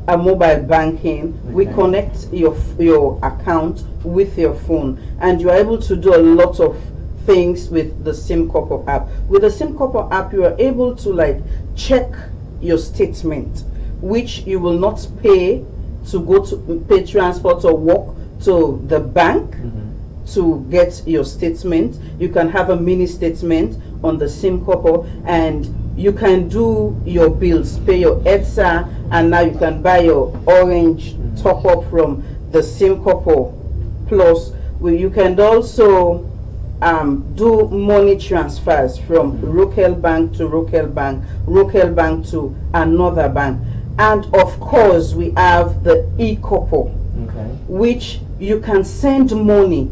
Speaker 11: a mobile banking. We connect your account with your phone, and you are able to do a lot of things with the SimCorpo app. With the SimCorpo app, you are able to like check your statement, which you will not pay to go to pay transport or walk to the bank to get your statement. You can have a mini statement on the SimCorpo, and you can do your bills, pay your ETSA, and now you can buy your orange top up from the SimCorpo Plus. Where you can also do money transfers from Rokel Bank to Rokel Bank to another bank. And of course, we have the eCorpo, which you can send money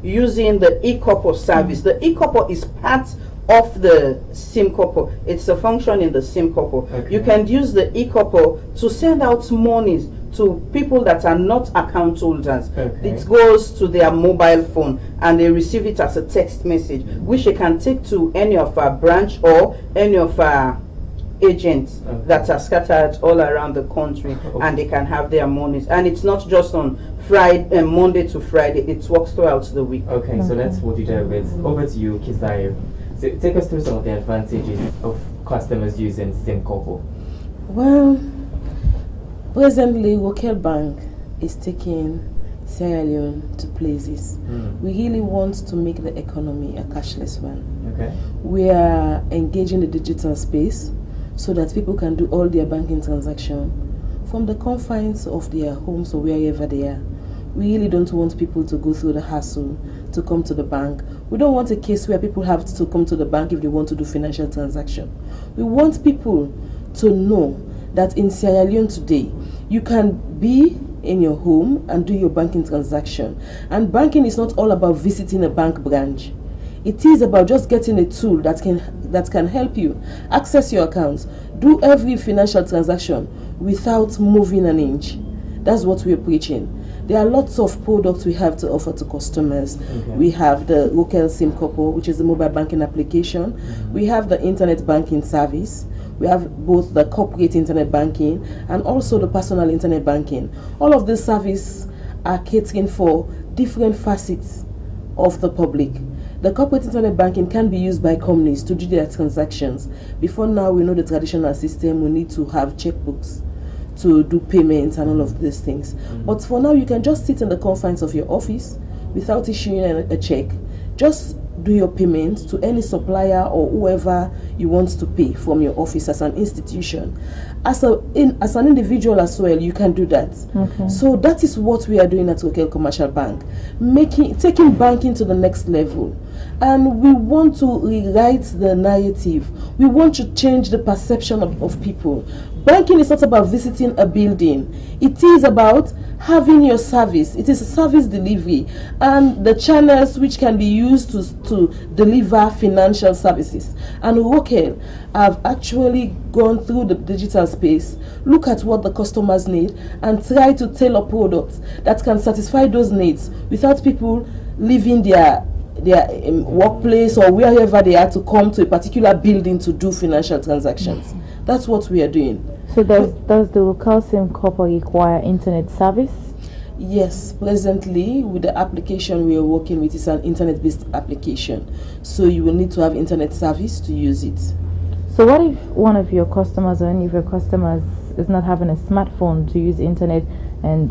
Speaker 11: using the eCorpo service. The eCorpo is part of the SimCorpo. It's a function in the SimCorpo. You can use the eCorpo to send out monies to people that are not account holders. It goes to their mobile phone and they receive it as a text message, which they can take to any of our branch or any of our agents that are scattered all around the country, and they can have their monies. And it's not just on Friday, Monday to Friday, it works throughout the week.
Speaker 2: So that's what you do with. Over to you, Kizayo. So take us through some of the advantages of customers using SimCorpo.
Speaker 12: Well, presently, Rokel Bank is taking Sierra Leone to places. We really want to make the economy a cashless one. We are engaging the digital space so that people can do all their banking transactions from the confines of their homes or wherever they are. We really don't want people to go through the hassle to come to the bank. We don't want a case where people have to come to the bank if they want to do financial transaction. We want people to know that in Sierra Leone today, you can be in your home and do your banking transaction. And banking is not all about visiting a bank branch. It is about just getting a tool that can help you access your accounts, do every financial transaction without moving an inch. That's what we're preaching. There are lots of products we have to offer to customers. We have the Rokel SimCorpo, which is the mobile banking application. We have the internet banking service. We have both the corporate internet banking and also the personal internet banking. All of these services are catering for different facets of the public. The corporate internet banking can be used by companies to do their transactions. Before now, we know the traditional system, we need to have checkbooks to do payments and all of these things. But for now, you can just sit in the confines of your office without issuing a check. Just do your payments to any supplier or whoever you want to pay from your office as an institution. As an individual as well, you can do that. So that is what we are doing at Rokel Commercial Bank, taking banking to the next level. And we want to rewrite the narrative. We want to change the perception of people. Banking is not about visiting a building. It is about having your service. It is a service delivery and the channels which can be used to deliver financial services. And Rokel have actually gone through the digital space, look at what the customers need, and try to tailor products that can satisfy those needs without people leaving their workplace or wherever they are to come to a particular building to do financial transactions. That's what we are doing.
Speaker 1: So does the Rokel SimCorpo require internet service?
Speaker 12: Yes, presently with the application we are working with, it's an internet-based application. So you will need to have internet service to use it.
Speaker 1: So what if one of your customers or any of your customers is not having a smartphone to use internet,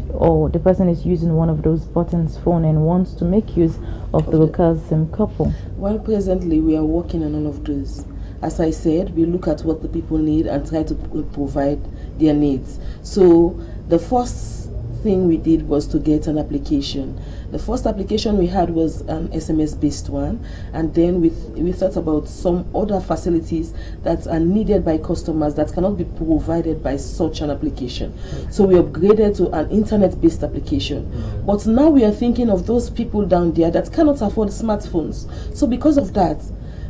Speaker 1: or the person is using one of those buttons phone and wants to make use of the Rokel SimCorpo?
Speaker 12: Well, presently we are working on all of those. As I said, we look at what the people need and try to provide their needs. So the first thing we did was to get an application. The first application we had was an SMS-based one, and then we thought about some other facilities that are needed by customers that cannot be provided by such an application. So we upgraded to an internet-based application. But now we are thinking of those people down there that cannot afford smartphones. So because of that,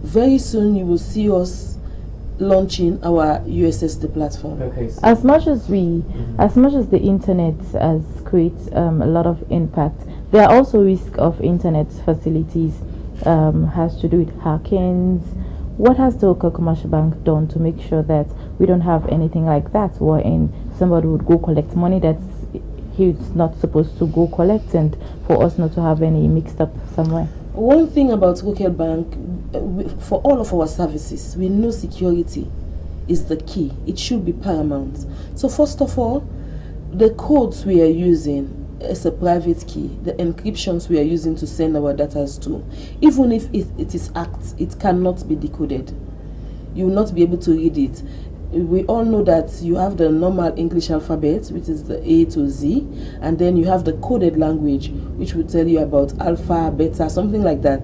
Speaker 12: very soon you will see us launching our USSD platform.
Speaker 1: As much as the internet has created a lot of impact, there are also risks of internet facilities has to do with hackings. What has the Rokel Commercial Bank done to make sure that we don't have anything like that, wherein somebody would go collect money that he's not supposed to go collect, and for us not to have any mixed up somewhere.
Speaker 12: One thing about local bank, for all of our services, we know security is the key. It should be paramount. So first of all, the codes we are using is a private key. The encryptions we are using to send our data to, even if it is hacked, it cannot be decoded. You will not be able to read it. We all know that you have the normal English alphabet, which is the A to Z, and then you have the coded language, which will tell you about alpha, beta, something like that.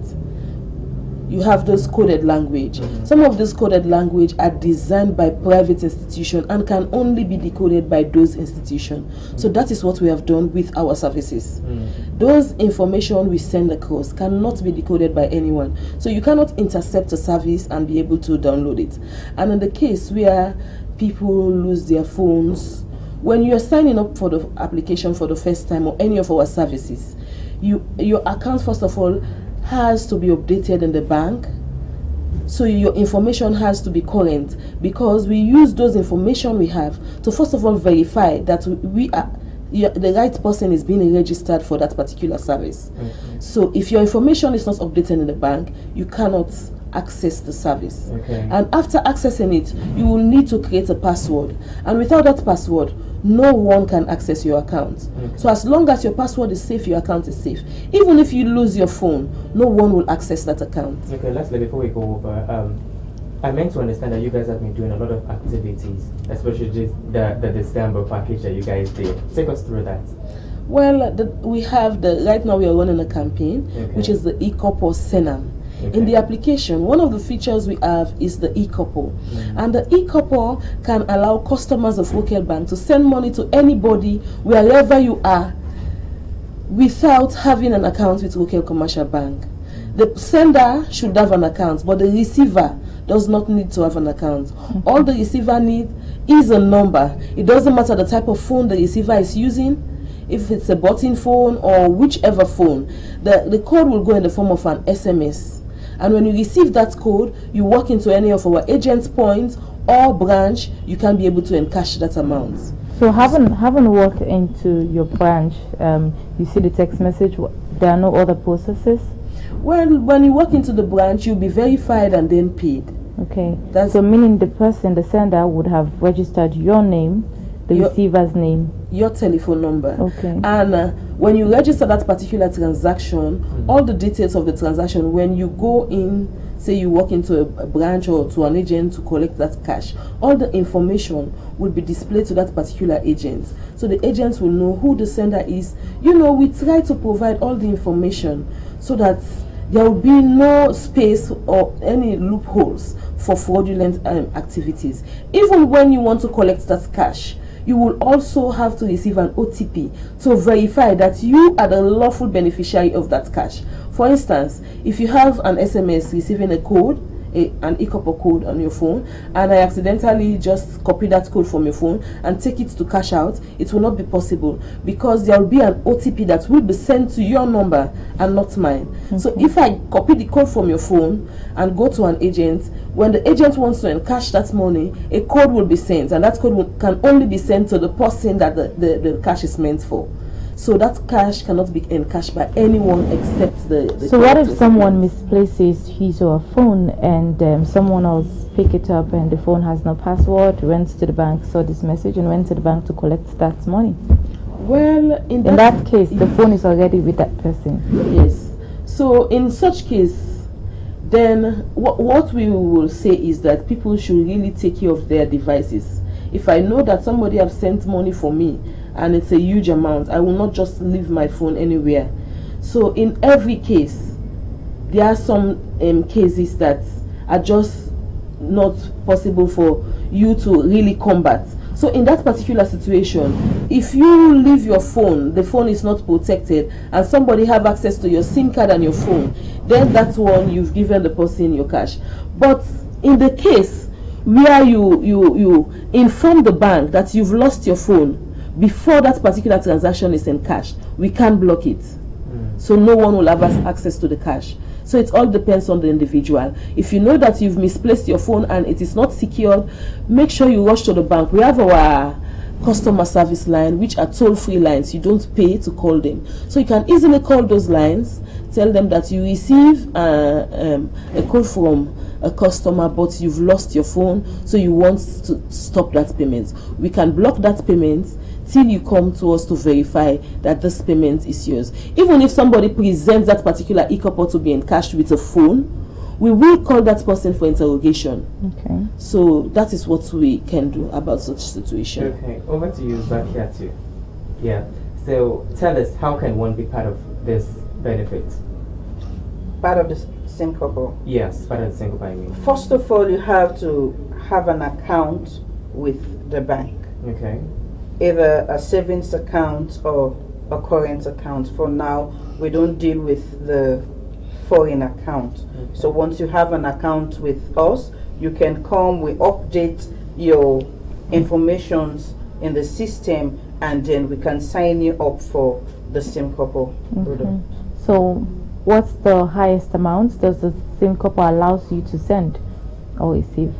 Speaker 12: You have those coded language. Some of those coded language are designed by private institutions and can only be decoded by those institutions. So that is what we have done with our services. Those information we send across cannot be decoded by anyone. So you cannot intercept a service and be able to download it. And in the case where people lose their phones, when you are signing up for the application for the first time or any of our services, your account first of all has to be updated in the bank, so your information has to be current, because we use those information we have to first of all verify that the right person is being registered for that particular service. So if your information is not updated in the bank, you cannot access the service. And after accessing it, you will need to create a password, and without that password, no one can access your account. So as long as your password is safe, your account is safe. Even if you lose your phone, no one will access that account.
Speaker 2: Okay, lastly, before we go over, I meant to understand that you guys have been doing a lot of activities, especially the December package that you guys did. Take us through that.
Speaker 12: Well, we have right now we are running a campaign, which is the eCouple Senam. In the application, one of the features we have is the eCouple. And the eCouple can allow customers of local bank to send money to anybody wherever you are without having an account with local commercial bank. The sender should have an account, but the receiver does not need to have an account. All the receiver needs is a number. It doesn't matter the type of phone the receiver is using, if it's a button phone or whichever phone. The code will go in the form of an SMS. And when you receive that code, you walk into any of our agents' points or branch, you can be able to encash that amount.
Speaker 1: So having walked into your branch, you see the text message, there are no other processes?
Speaker 12: Well, when you walk into the branch, you'll be verified and then paid.
Speaker 1: Okay. So meaning the sender would have registered your name, the receiver's name,
Speaker 12: your telephone number.
Speaker 1: Okay.
Speaker 12: And when you register that particular transaction, all the details of the transaction, when you go in, say you walk into a branch or to an agent to collect that cash, all the information will be displayed to that particular agent. So the agents will know who the sender is. You know, we try to provide all the information so that there will be no space or any loopholes for fraudulent activities. Even when you want to collect that cash, you will also have to receive an OTP to verify that you are the lawful beneficiary of that cash. For instance, if you have an SMS receiving a code, an eCouple code on your phone, and I accidentally just copy that code from your phone and take it to cash out, it will not be possible, because there will be an OTP that will be sent to your number and not mine. So if I copy the code from your phone and go to an agent, when the agent wants to encash that money, a code will be sent, and that code can only be sent to the person that the cash is meant for. So that cash cannot be encashed by anyone except the
Speaker 1: So what if someone misplaces his or her phone and someone else pick it up and the phone has no password, went to the bank, saw this message and went to the bank to collect that money?
Speaker 12: Well, in
Speaker 1: that case, the phone is already with that person.
Speaker 12: Yes. So in such case, then what we will say is that people should really take care of their devices. If I know that somebody has sent money for me and it's a huge amount, I will not just leave my phone anywhere. So in every case, there are some cases that are just not possible for you to really combat. So in that particular situation, if you leave your phone, the phone is not protected, and somebody have access to your SIM card and your phone, then that's one you've given the person your cash. But in the case where you inform the bank that you've lost your phone before that particular transaction is encashed, we can't block it. So no one will have access to the cash. So it all depends on the individual. If you know that you've misplaced your phone and it is not secured, make sure you rush to the bank. We have our customer service line, which are toll-free lines. You don't pay to call them. So you can easily call those lines, tell them that you receive a call from a customer, but you've lost your phone, so you want to stop that payment. We can block that payment till you come to us to verify that this payment is yours. Even if somebody presents that particular e-copper to be encashed with a phone, we will call that person for interrogation.
Speaker 1: Okay.
Speaker 12: So that is what we can do about such situation.
Speaker 2: Okay, over to you, Zakia, too. Yeah. So tell us, how can one be part of this benefit?
Speaker 11: Part of the same couple?
Speaker 2: Yes, part of the same couple, I mean.
Speaker 11: First of all, you have to have an account with the bank.
Speaker 2: Okay.
Speaker 11: Either a savings account or a current account. For now, we don't deal with the foreign account. Okay. So once you have an account with us, you can come, we update your informations in the system, and then we can sign you up for the SIM couple product.
Speaker 1: So what's the highest amount does the SIM couple allows you to send or receive?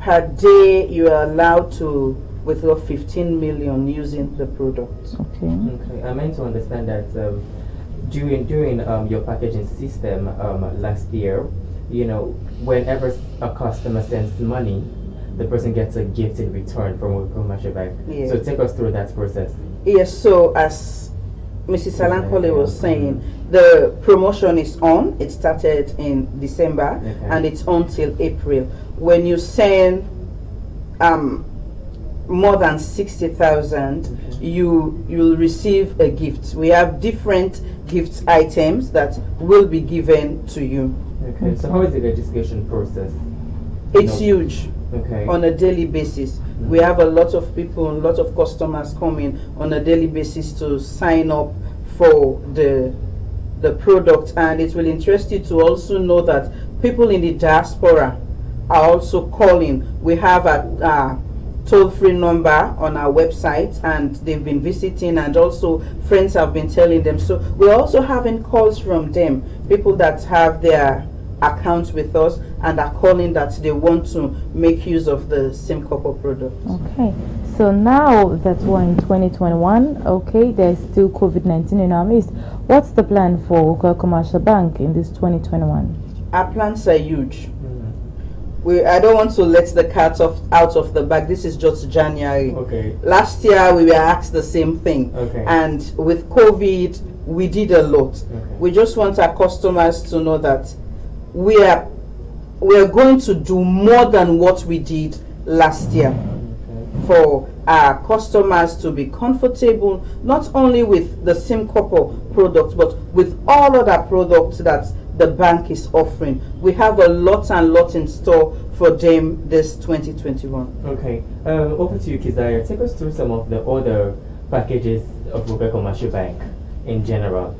Speaker 11: Per day, you are allowed to withdraw 15 million using the product.
Speaker 1: Okay.
Speaker 2: Okay. I meant to understand that during your packaging system last year, you know, whenever a customer sends money, the person gets a gift in return from a commercial bank. Yeah. So take us through that process.
Speaker 11: Yes, so as Mrs. Alankole was saying, the promotion is on. It started in December, and it's on till April. When you send more than 60,000, you'll receive a gift. We have different gift items that will be given to you.
Speaker 2: Okay, so how is the registration process?
Speaker 11: It's huge.
Speaker 2: Okay.
Speaker 11: On a daily basis. We have a lot of people, a lot of customers coming on a daily basis to sign up for the product, and it will interest you to also know that people in the diaspora are also calling. We have a toll-free number on our website, and they've been visiting, and also friends have been telling them. So we're also having calls from them, people that have their accounts with us and are calling that they want to make use of the SIM couple product.
Speaker 1: Okay, so now that we're in 2021, okay, there's still COVID-19 in our midst. What's the plan for Local Commercial Bank in this 2021?
Speaker 11: Our plans are huge. I don't want to let the cat out of the bag. This is just January.
Speaker 2: Okay.
Speaker 11: Last year we were asked the same thing.
Speaker 2: Okay.
Speaker 11: And with COVID, we did a lot. Okay. We just want our customers to know that we are going to do more than what we did last year. Okay. For our customers to be comfortable, not only with the SIM couple product, but with all other products that the bank is offering. We have a lot in store for them this 2021.
Speaker 2: Okay, over to you, Kizaya. Take us through some of the other packages of Local Commercial Bank in general.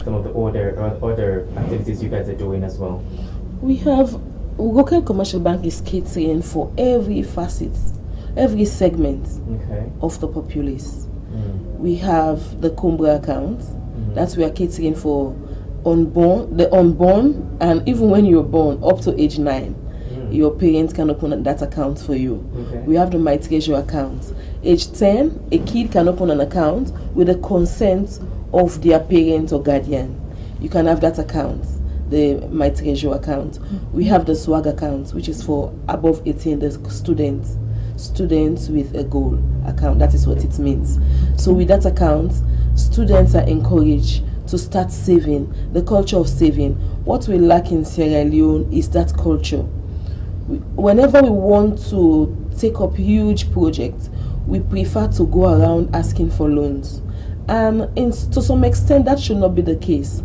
Speaker 2: Some of the other activities you guys are doing as well.
Speaker 12: We have Local Commercial Bank is catering for every facet, every segment of the populace. We have the Combra account that we are catering for the unborn, and even when you're born up to age 9, your parents can open that account for you. We have the My Treasure account. Age 10, a kid can open an account with the consent of their parent or guardian. You can have that account, the My Treasure account. We have the Swag account, which is for above 18, the students with a goal account. That is what it means. So with that account, students are encouraged to start saving, the culture of saving. What we lack in Sierra Leone is that culture. Whenever we want to take up huge projects, we prefer to go around asking for loans. And to some extent, that should not be the case.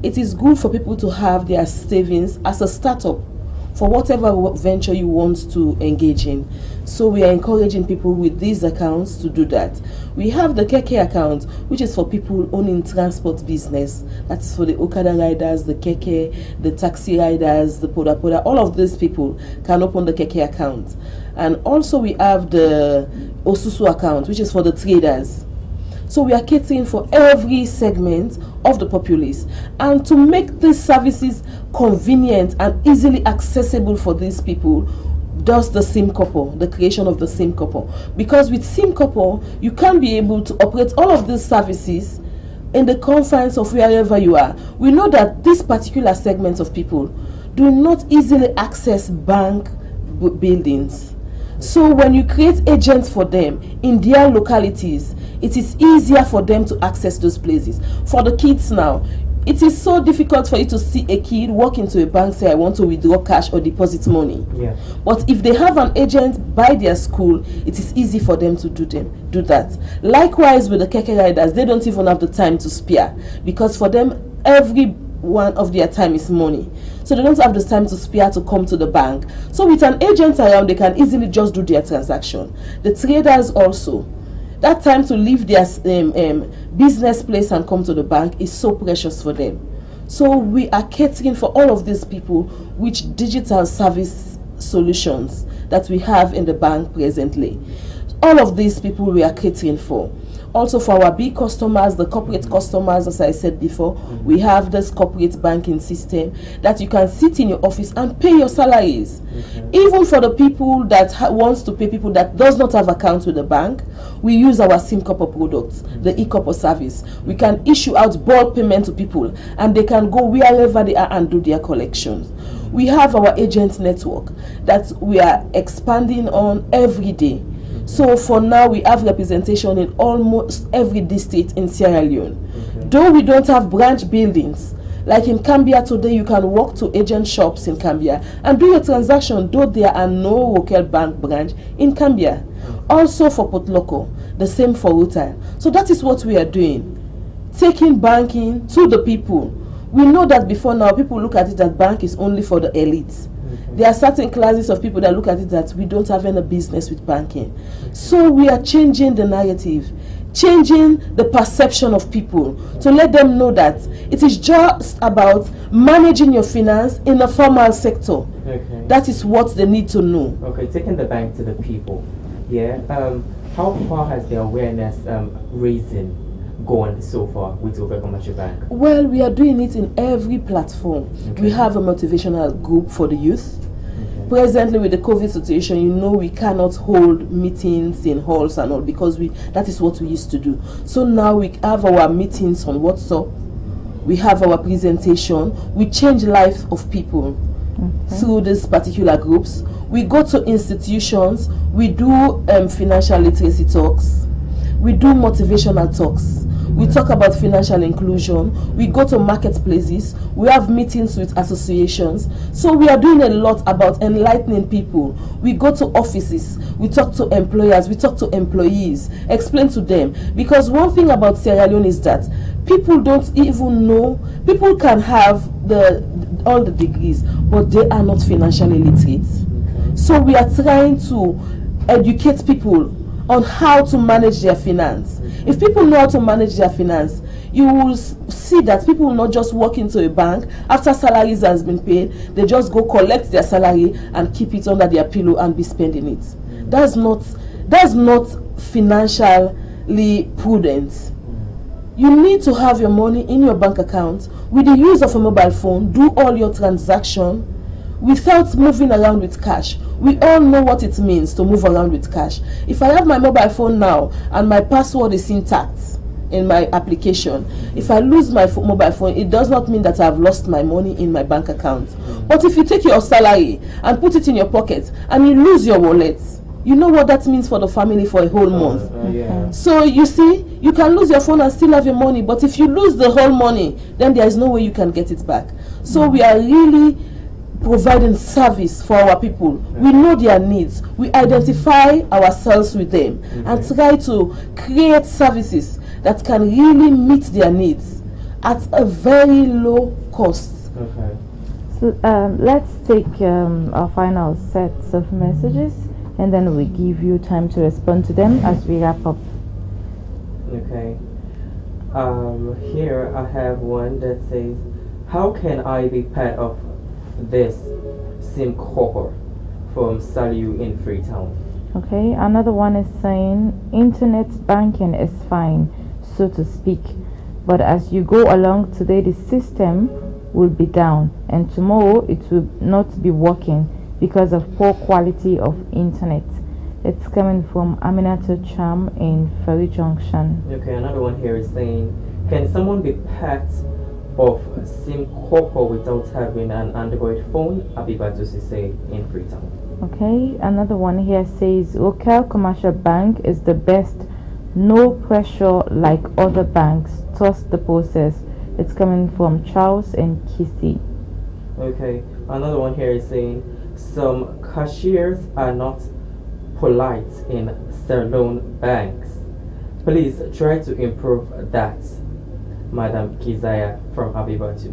Speaker 12: It is good for people to have their savings as a startup for whatever venture you want to engage in. So we are encouraging people with these accounts to do that. We have the Keke account, which is for people owning transport business. That's for the Okada riders, the Keke, the taxi riders, the Poda Poda. All of these people can open the Keke account. And also we have the Osusu account, which is for the traders. So we are catering for every segment of the populace. And to make these services convenient and easily accessible for these people, does the SIM couple, the creation of the SIM couple. Because with SIM couple, you can be able to operate all of these services in the confines of wherever you are. We know that this particular segment of people do not easily access bank buildings. So when you create agents for them in their localities, it is easier for them to access those places. For the kids now, it is so difficult for you to see a kid walk into a bank, say, I want to withdraw cash or deposit money.
Speaker 2: Yeah.
Speaker 12: But if they have an agent by their school, it is easy for them to do that. Likewise with the keke riders, they don't even have the time to spare, because for them, every one of their time is money. So they don't have the time to spare to come to the bank. So with an agent around, they can easily just do their transaction. The traders also, that time to leave their business place and come to the bank is so precious for them. So we are catering for all of these people with digital service solutions that we have in the bank presently. All of these people we are catering for. Also for our big customers, the corporate customers, as I said before, we have this corporate banking system that you can sit in your office and pay your salaries. Even for the people that wants to pay people that does not have accounts with the bank, we use our SIM couple products, the e-couple service. We can issue out bulk payment to people and they can go wherever they are and do their collections. We have our agent network that we are expanding on every day. So for now, we have representation in almost every district in Sierra Leone. Though we don't have branch buildings, like in Cambia today, you can walk to agent shops in Cambia and do your transaction, though there are no local bank branch in Cambia. Also for Port Loco, the same for Freetown. So that is what we are doing, taking banking to the people. We know that before now, people look at it that bank is only for the elites. There are certain classes of people that look at it that we don't have any business with banking. So we are changing the narrative, changing the perception of people to let them know that it is just about managing your finance in the formal sector.
Speaker 2: Okay.
Speaker 12: That is what they need to know.
Speaker 2: Okay, taking the bank to the people. Yeah. How far has the awareness raising gone so far with Open Commercial Bank?
Speaker 12: Well, we are doing it in every platform. We have a motivational group for the youth. Presently with the COVID situation, you know, we cannot hold meetings in halls and all because that is what we used to do. So now we have our meetings on WhatsApp. We have our presentation. We change life of people through these particular groups. We go to institutions. We do financial literacy talks. We do motivational talks. We talk about financial inclusion. We go to marketplaces. We have meetings with associations. So we are doing a lot about enlightening people. We go to offices. We talk to employers. We talk to employees. Explain to them. Because one thing about Sierra Leone is that people don't even know. People can have all the degrees, but they are not financially literate. So we are trying to educate people on how to manage their finance. If people know how to manage their finance, you will see that people will not just walk into a bank after salaries has been paid, they just go collect their salary and keep it under their pillow and be spending it. That's not financially prudent. You need to have your money in your bank account with the use of a mobile phone, do all your transactions without moving around with cash. We all know what it means to move around with cash. If I have my mobile phone now and my password is intact in my application, if I lose my mobile phone, it does not mean that I have lost my money in my bank account. But if you take your salary and put it in your pocket and you lose your wallet, you know what that means for the family for a whole month. So you see, you can lose your phone and still have your money, but if you lose the whole money, then there is no way you can get it back. So we are really providing service for our people. We know their needs. We identify ourselves with them and try to create services that can really meet their needs at a very low cost.
Speaker 1: Okay. So let's take our final sets of messages and then we give you time to respond to them as we wrap up.
Speaker 2: Okay. Here I have one that says, how can I be part of this SIM cohort from Salu in Freetown?
Speaker 1: Okay, another one is saying internet banking is fine, so to speak, but as you go along today the system will be down and tomorrow it will not be working. because of poor quality of internet. It's coming from Aminato Cham in Ferry Junction.
Speaker 2: Okay, another one here is saying, can someone be part of SIM Corpo without having an Android phone? Abibatu say in Freetown.
Speaker 1: Okay, another one here says, Local Commercial Bank is the best. No pressure like other banks. Trust the process. It's coming from Charles and Kissy.
Speaker 2: Okay, another one here is saying, some cashiers are not polite in Ceylon banks. Please try to improve that. Madam Kizaya from Abibatu.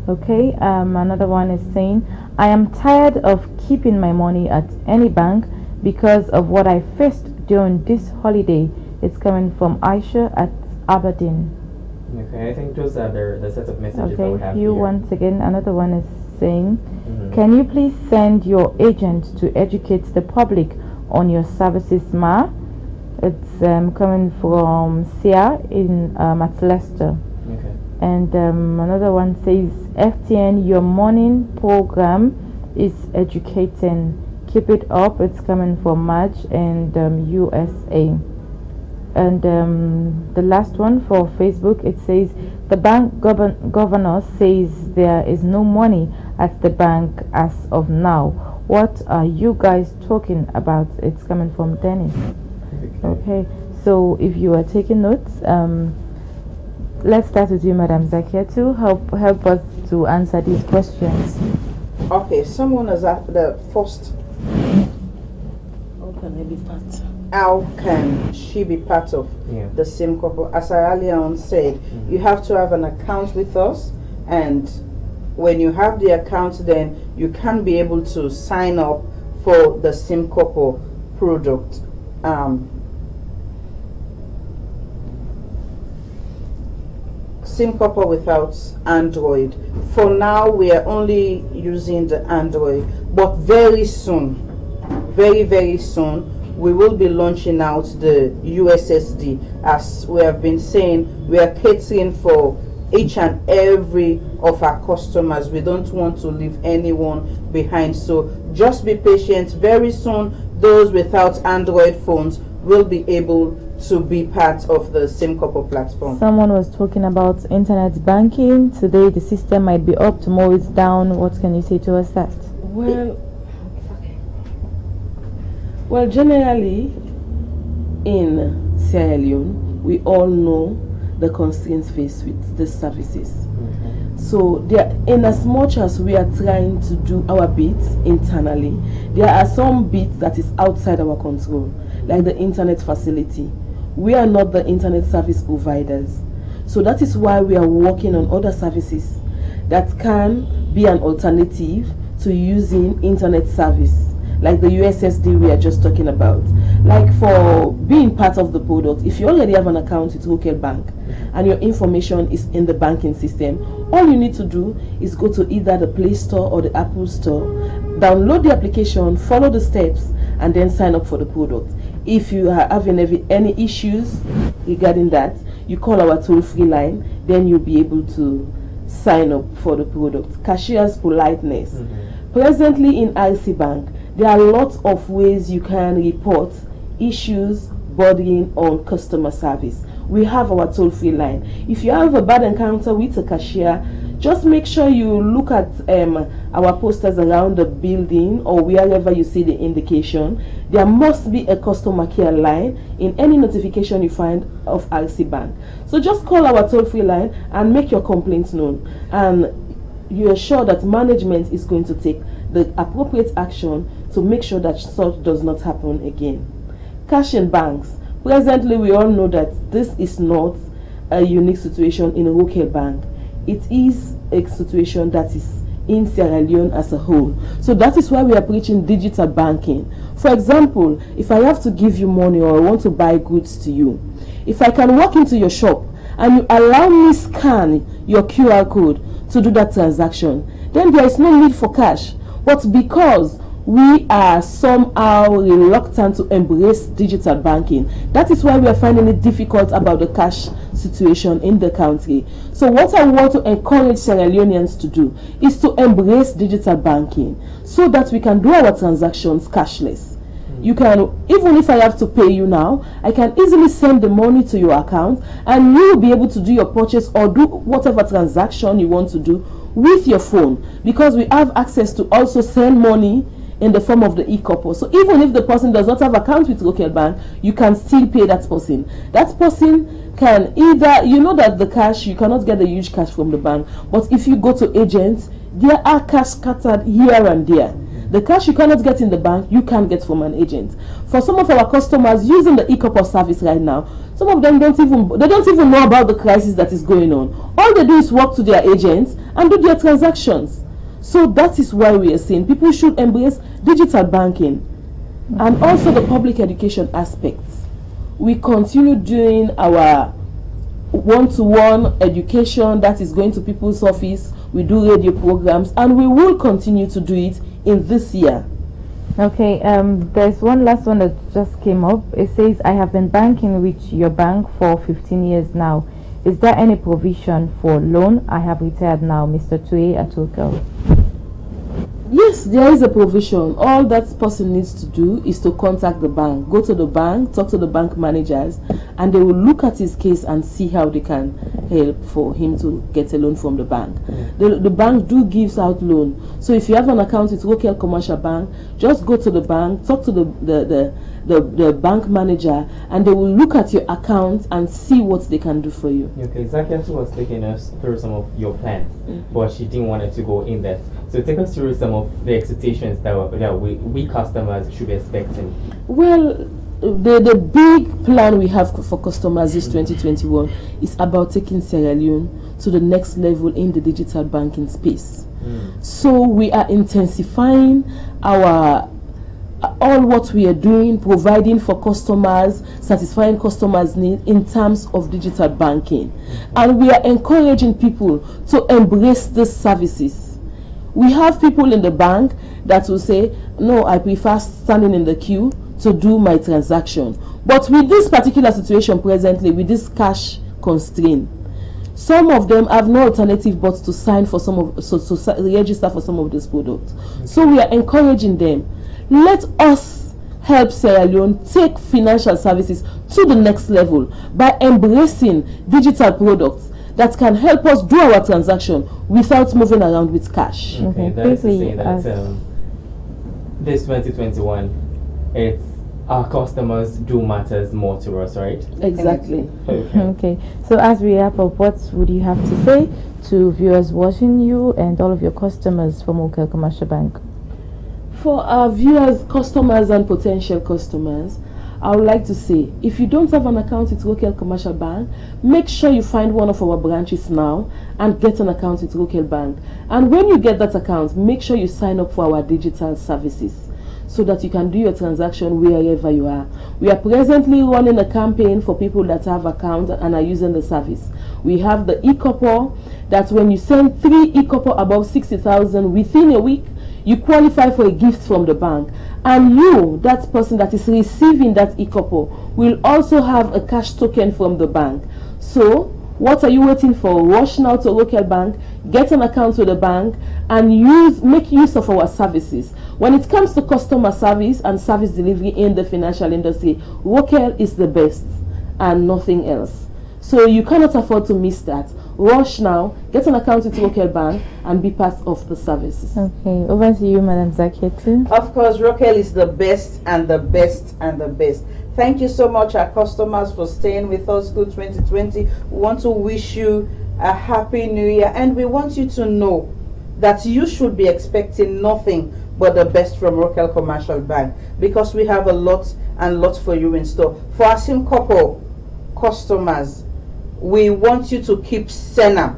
Speaker 1: Okay, another one is saying, I am tired of keeping my money at any bank because of what I faced during this holiday. It's coming from Aisha at Aberdeen.
Speaker 2: Okay, I think those are the set of messages that we have
Speaker 1: you
Speaker 2: here.
Speaker 1: Once again, another one is saying, can you please send your agent to educate the public on your services, ma? It's coming from Sia in at Leicester.
Speaker 2: Okay.
Speaker 1: And another one says, FTN, your morning program is educating. Keep it up. It's coming from March and USA. And the last one for Facebook, it says, the bank governor says there is no money at the bank as of now. What are you guys talking about? It's coming from Dennis. Okay, so if you are taking notes, let's start with you, Madam Zakia, to help us to answer these questions.
Speaker 11: Okay, someone has asked the first.
Speaker 12: How can I be part?
Speaker 11: How can she be part of the SIM couple? As I earlier on said, you have to have an account with us, and when you have the account, then you can be able to sign up for the SIM couple product. SIM couple without Android. For now, we are only using the Android, but very soon, very soon, we will be launching out the USSD. As we have been saying, we are catering for each and every of our customers. We don't want to leave anyone behind, so just be patient. Very soon, those without Android phones will be able to be part of the SIM couple platform.
Speaker 1: Someone was talking about internet banking. Today the system might be up, tomorrow it's down. What can you say to us that?
Speaker 12: Well, generally in Sierra Leone, we all know the constraints faced with the services. So there, in as much as we are trying to do our bits internally, there are some bits that is outside our control, like the internet facility. We are not the internet service providers. So that is why we are working on other services that can be an alternative to using internet service, like the USSD we are just talking about. Like for being part of the product, if you already have an account with local bank and your information is in the banking system, all you need to do is go to either the Play Store or the Apple Store, download the application, follow the steps, and then sign up for the product. If you are having any issues regarding that, you call our toll-free line, then you'll be able to sign up for the product. Cashier's politeness. Presently in IC Bank, there are lots of ways you can report issues bordering on customer service. We have our toll-free line. If you have a bad encounter with a cashier, just make sure you look at our posters around the building or wherever you see the indication. There must be a customer care line in any notification you find of RC Bank. So just call our toll-free line and make your complaints known, and you are sure that management is going to take the appropriate action to make sure that such does not happen again. Cash in banks. Presently, we all know that this is not a unique situation in a local bank. It is a situation that is in Sierra Leone as a whole. So that is why we are preaching digital banking. For example, if I have to give you money or I want to buy goods to you, if I can walk into your shop and you allow me scan your QR code to do that transaction, then there is no need for cash. But because we are somehow reluctant to embrace digital banking. That is why we are finding it difficult about the cash situation in the country. So what I want to encourage Sierra Leoneans to do is to embrace digital banking so that we can do our transactions cashless. You can, even if I have to pay you now, I can easily send the money to your account and you will be able to do your purchase or do whatever transaction you want to do with your phone, because we have access to also send money in the form of the e-couple. So even if the person does not have account with local bank, you can still pay that person. That person can either, you know that the cash, you cannot get the huge cash from the bank, but if you go to agents, there are cash scattered here and there. The cash you cannot get in the bank, you can get from an agent. For some of our customers using the e-couple service right now, some of them don't even know about the crisis that is going on. All they do is walk to their agents and do their transactions. So that is why we are saying people should embrace digital banking and also the public education aspects. We continue doing our one-to-one education that is going to people's office. We do radio programs and we will continue to do it in this year.
Speaker 1: Okay, there's one last one that just came up. It says, I have been banking with your bank for 15 years now. Is there any provision for loan? I have retired now, Mr. Tue Atokel.
Speaker 12: Yes, there is a provision. All that person needs to do is to contact the bank. Go to the bank, talk to the bank managers, and they will look at his case and see how they can help for him to get a loan from the bank. The bank do gives out loan. So if you have an account with local commercial bank, just go to the bank, talk to the bank manager, and they will look at your account and see what they can do for you.
Speaker 2: Okay, Zakiatu was taking us through some of your plans, but she didn't want to go in depth. So take us through some of the expectations that we customers should be expecting.
Speaker 12: Well, the big plan we have for customers this 2021 is about taking Sierra Leone to the next level in the digital banking space. So we are intensifying all what we are doing, providing for customers, satisfying customers' needs in terms of digital banking. And we are encouraging people to embrace these services. We have people in the bank that will say, no, I prefer standing in the queue to do my transaction. But with this particular situation presently, with this cash constraint, some of them have no alternative but to sign for register for some of these products. So we are encouraging them. Let us help Sierra Leone take financial services to the next level by embracing digital products that can help us do our transaction without moving around with cash.
Speaker 2: Okay, that is to say that this 2021, it's our customers do matters more to us, right?
Speaker 12: Exactly.
Speaker 1: Okay. So as we wrap up, what would you have to say to viewers watching you and all of your customers from Local Commercial Bank?
Speaker 12: For our viewers, customers and potential customers, I would like to say, if you don't have an account with Local Commercial Bank, make sure you find one of our branches now and get an account with Local Bank. And when you get that account, make sure you sign up for our digital services so that you can do your transaction wherever you are. We are presently running a campaign for people that have accounts and are using the service. We have the e-couple that when you send 3 e-couple above 60,000 within a week, you qualify for a gift from the bank, and you, that person that is receiving that e-couple, will also have a cash token from the bank. So what are you waiting for? Rush now to a local bank, get an account with the bank, and make use of our services. When it comes to customer service and service delivery in the financial industry, local is the best and nothing else. So you cannot afford to miss that. Rush now, get an account with Local Bank, and be part of the services.
Speaker 1: Okay, over to you, Madam Zakiatu.
Speaker 11: Of course, Rokel is the best and the best and the best. Thank you so much, our customers, for staying with us through 2020. We want to wish you a happy new year, and we want you to know that you should be expecting nothing but the best from Rokel Commercial Bank, because we have a lot and lots for you in store. For our SIM couple customers, we want you to keep Senam,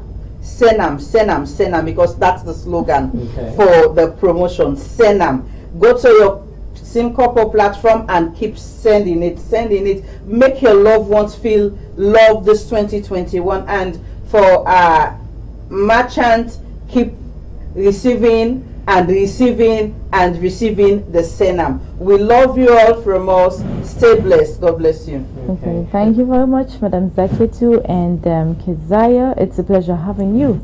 Speaker 11: because that's the slogan for the promotion. Senam. Go to your SIM couple platform and keep sending it. Make your loved ones feel loved this 2021. And for merchants, keep receiving and receiving the Senam. We love you all from us. Stay blessed. God bless you.
Speaker 1: Okay, thank you very much, Madam Zaketu and Keziah. It's a pleasure having you.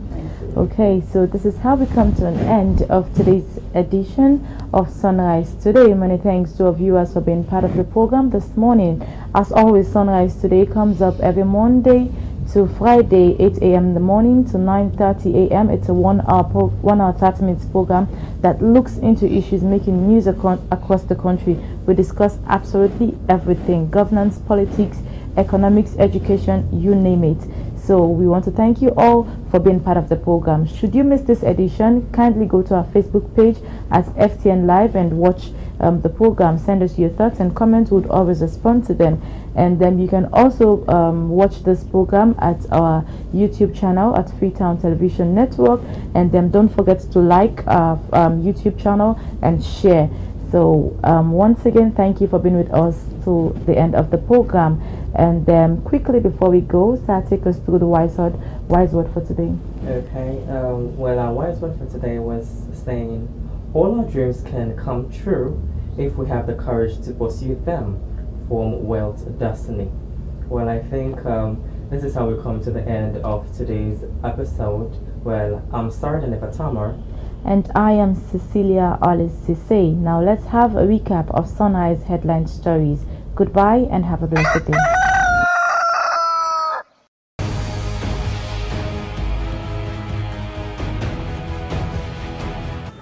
Speaker 1: Okay, so this is how we come to an end of today's edition of Sunrise Today. Many thanks to our viewers for being part of the program this morning. As always, Sunrise Today comes up every Monday to Friday, 8 a.m. in the morning to 9:30 a.m. It's a 1 hour 30 minutes program that looks into issues making news across the country. We discuss absolutely everything: governance, politics, economics, education, you name it. So we want to thank you all for being part of the program. Should you miss this edition, kindly go to our Facebook page at FTN Live and watch the program. Send us your thoughts and comments. We'll always respond to them. And then you can also watch this program at our YouTube channel at Freetown Television Network. And then don't forget to like our YouTube channel and share. So once again, thank you for being with us to the end of the program. And then quickly before we go, Sir, take us through the wise word for today.
Speaker 2: Okay, well, our wise word for today was saying, all our dreams can come true if we have the courage to pursue them, from wealth to destiny. Well, I think this is how we come to the end of today's episode. Well, I'm Sergeant Fatama.
Speaker 1: And I am Cecilia Alice Sise. Now let's have a recap of Sunrise headline stories. Goodbye and have a blessed day.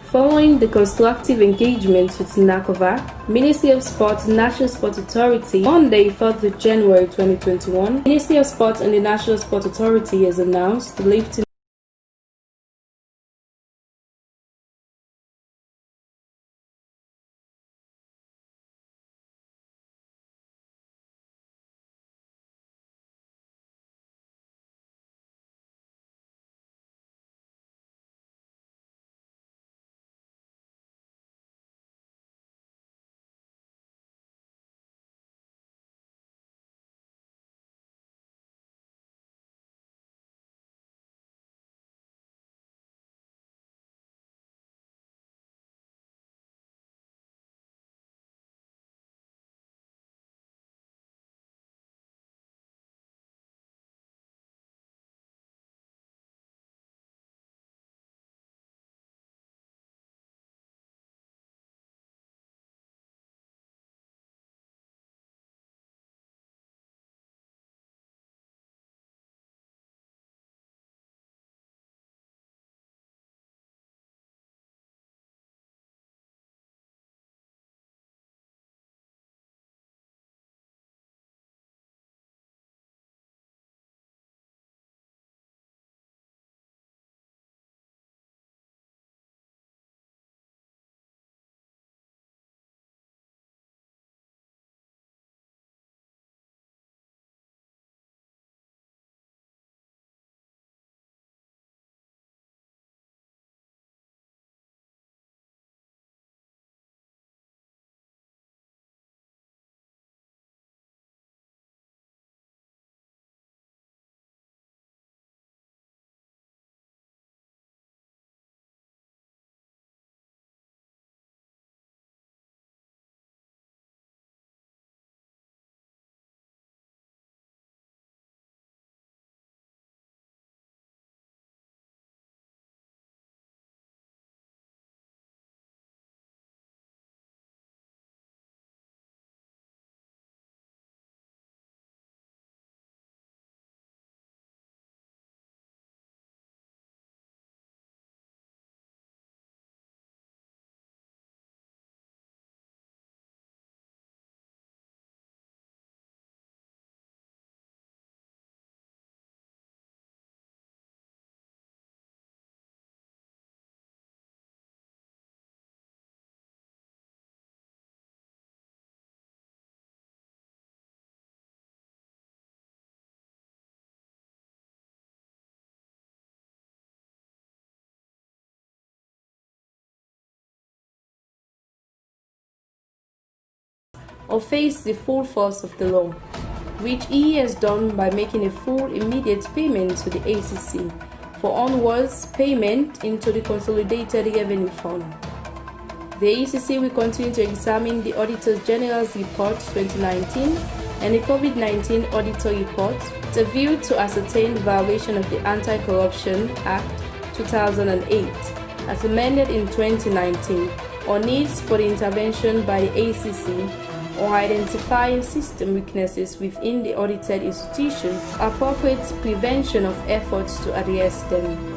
Speaker 13: Following the constructive engagement with NACOVA, Ministry of Sport and National Sport Authority, Monday, 4th of January 2021, Ministry of Sport and the National Sport Authority has announced the lifting or face the full force of the law, which he has done by making a full immediate payment to the ACC for onwards payment into the Consolidated Revenue Fund. The ECC will continue to examine the Auditor General's Report 2019 and the COVID-19 Auditor Report with a view to ascertain violation of the Anti-Corruption Act 2008 as amended in 2019 or needs for the intervention by the ACC or identifying system weaknesses within the audited institution, appropriate prevention of efforts to address them.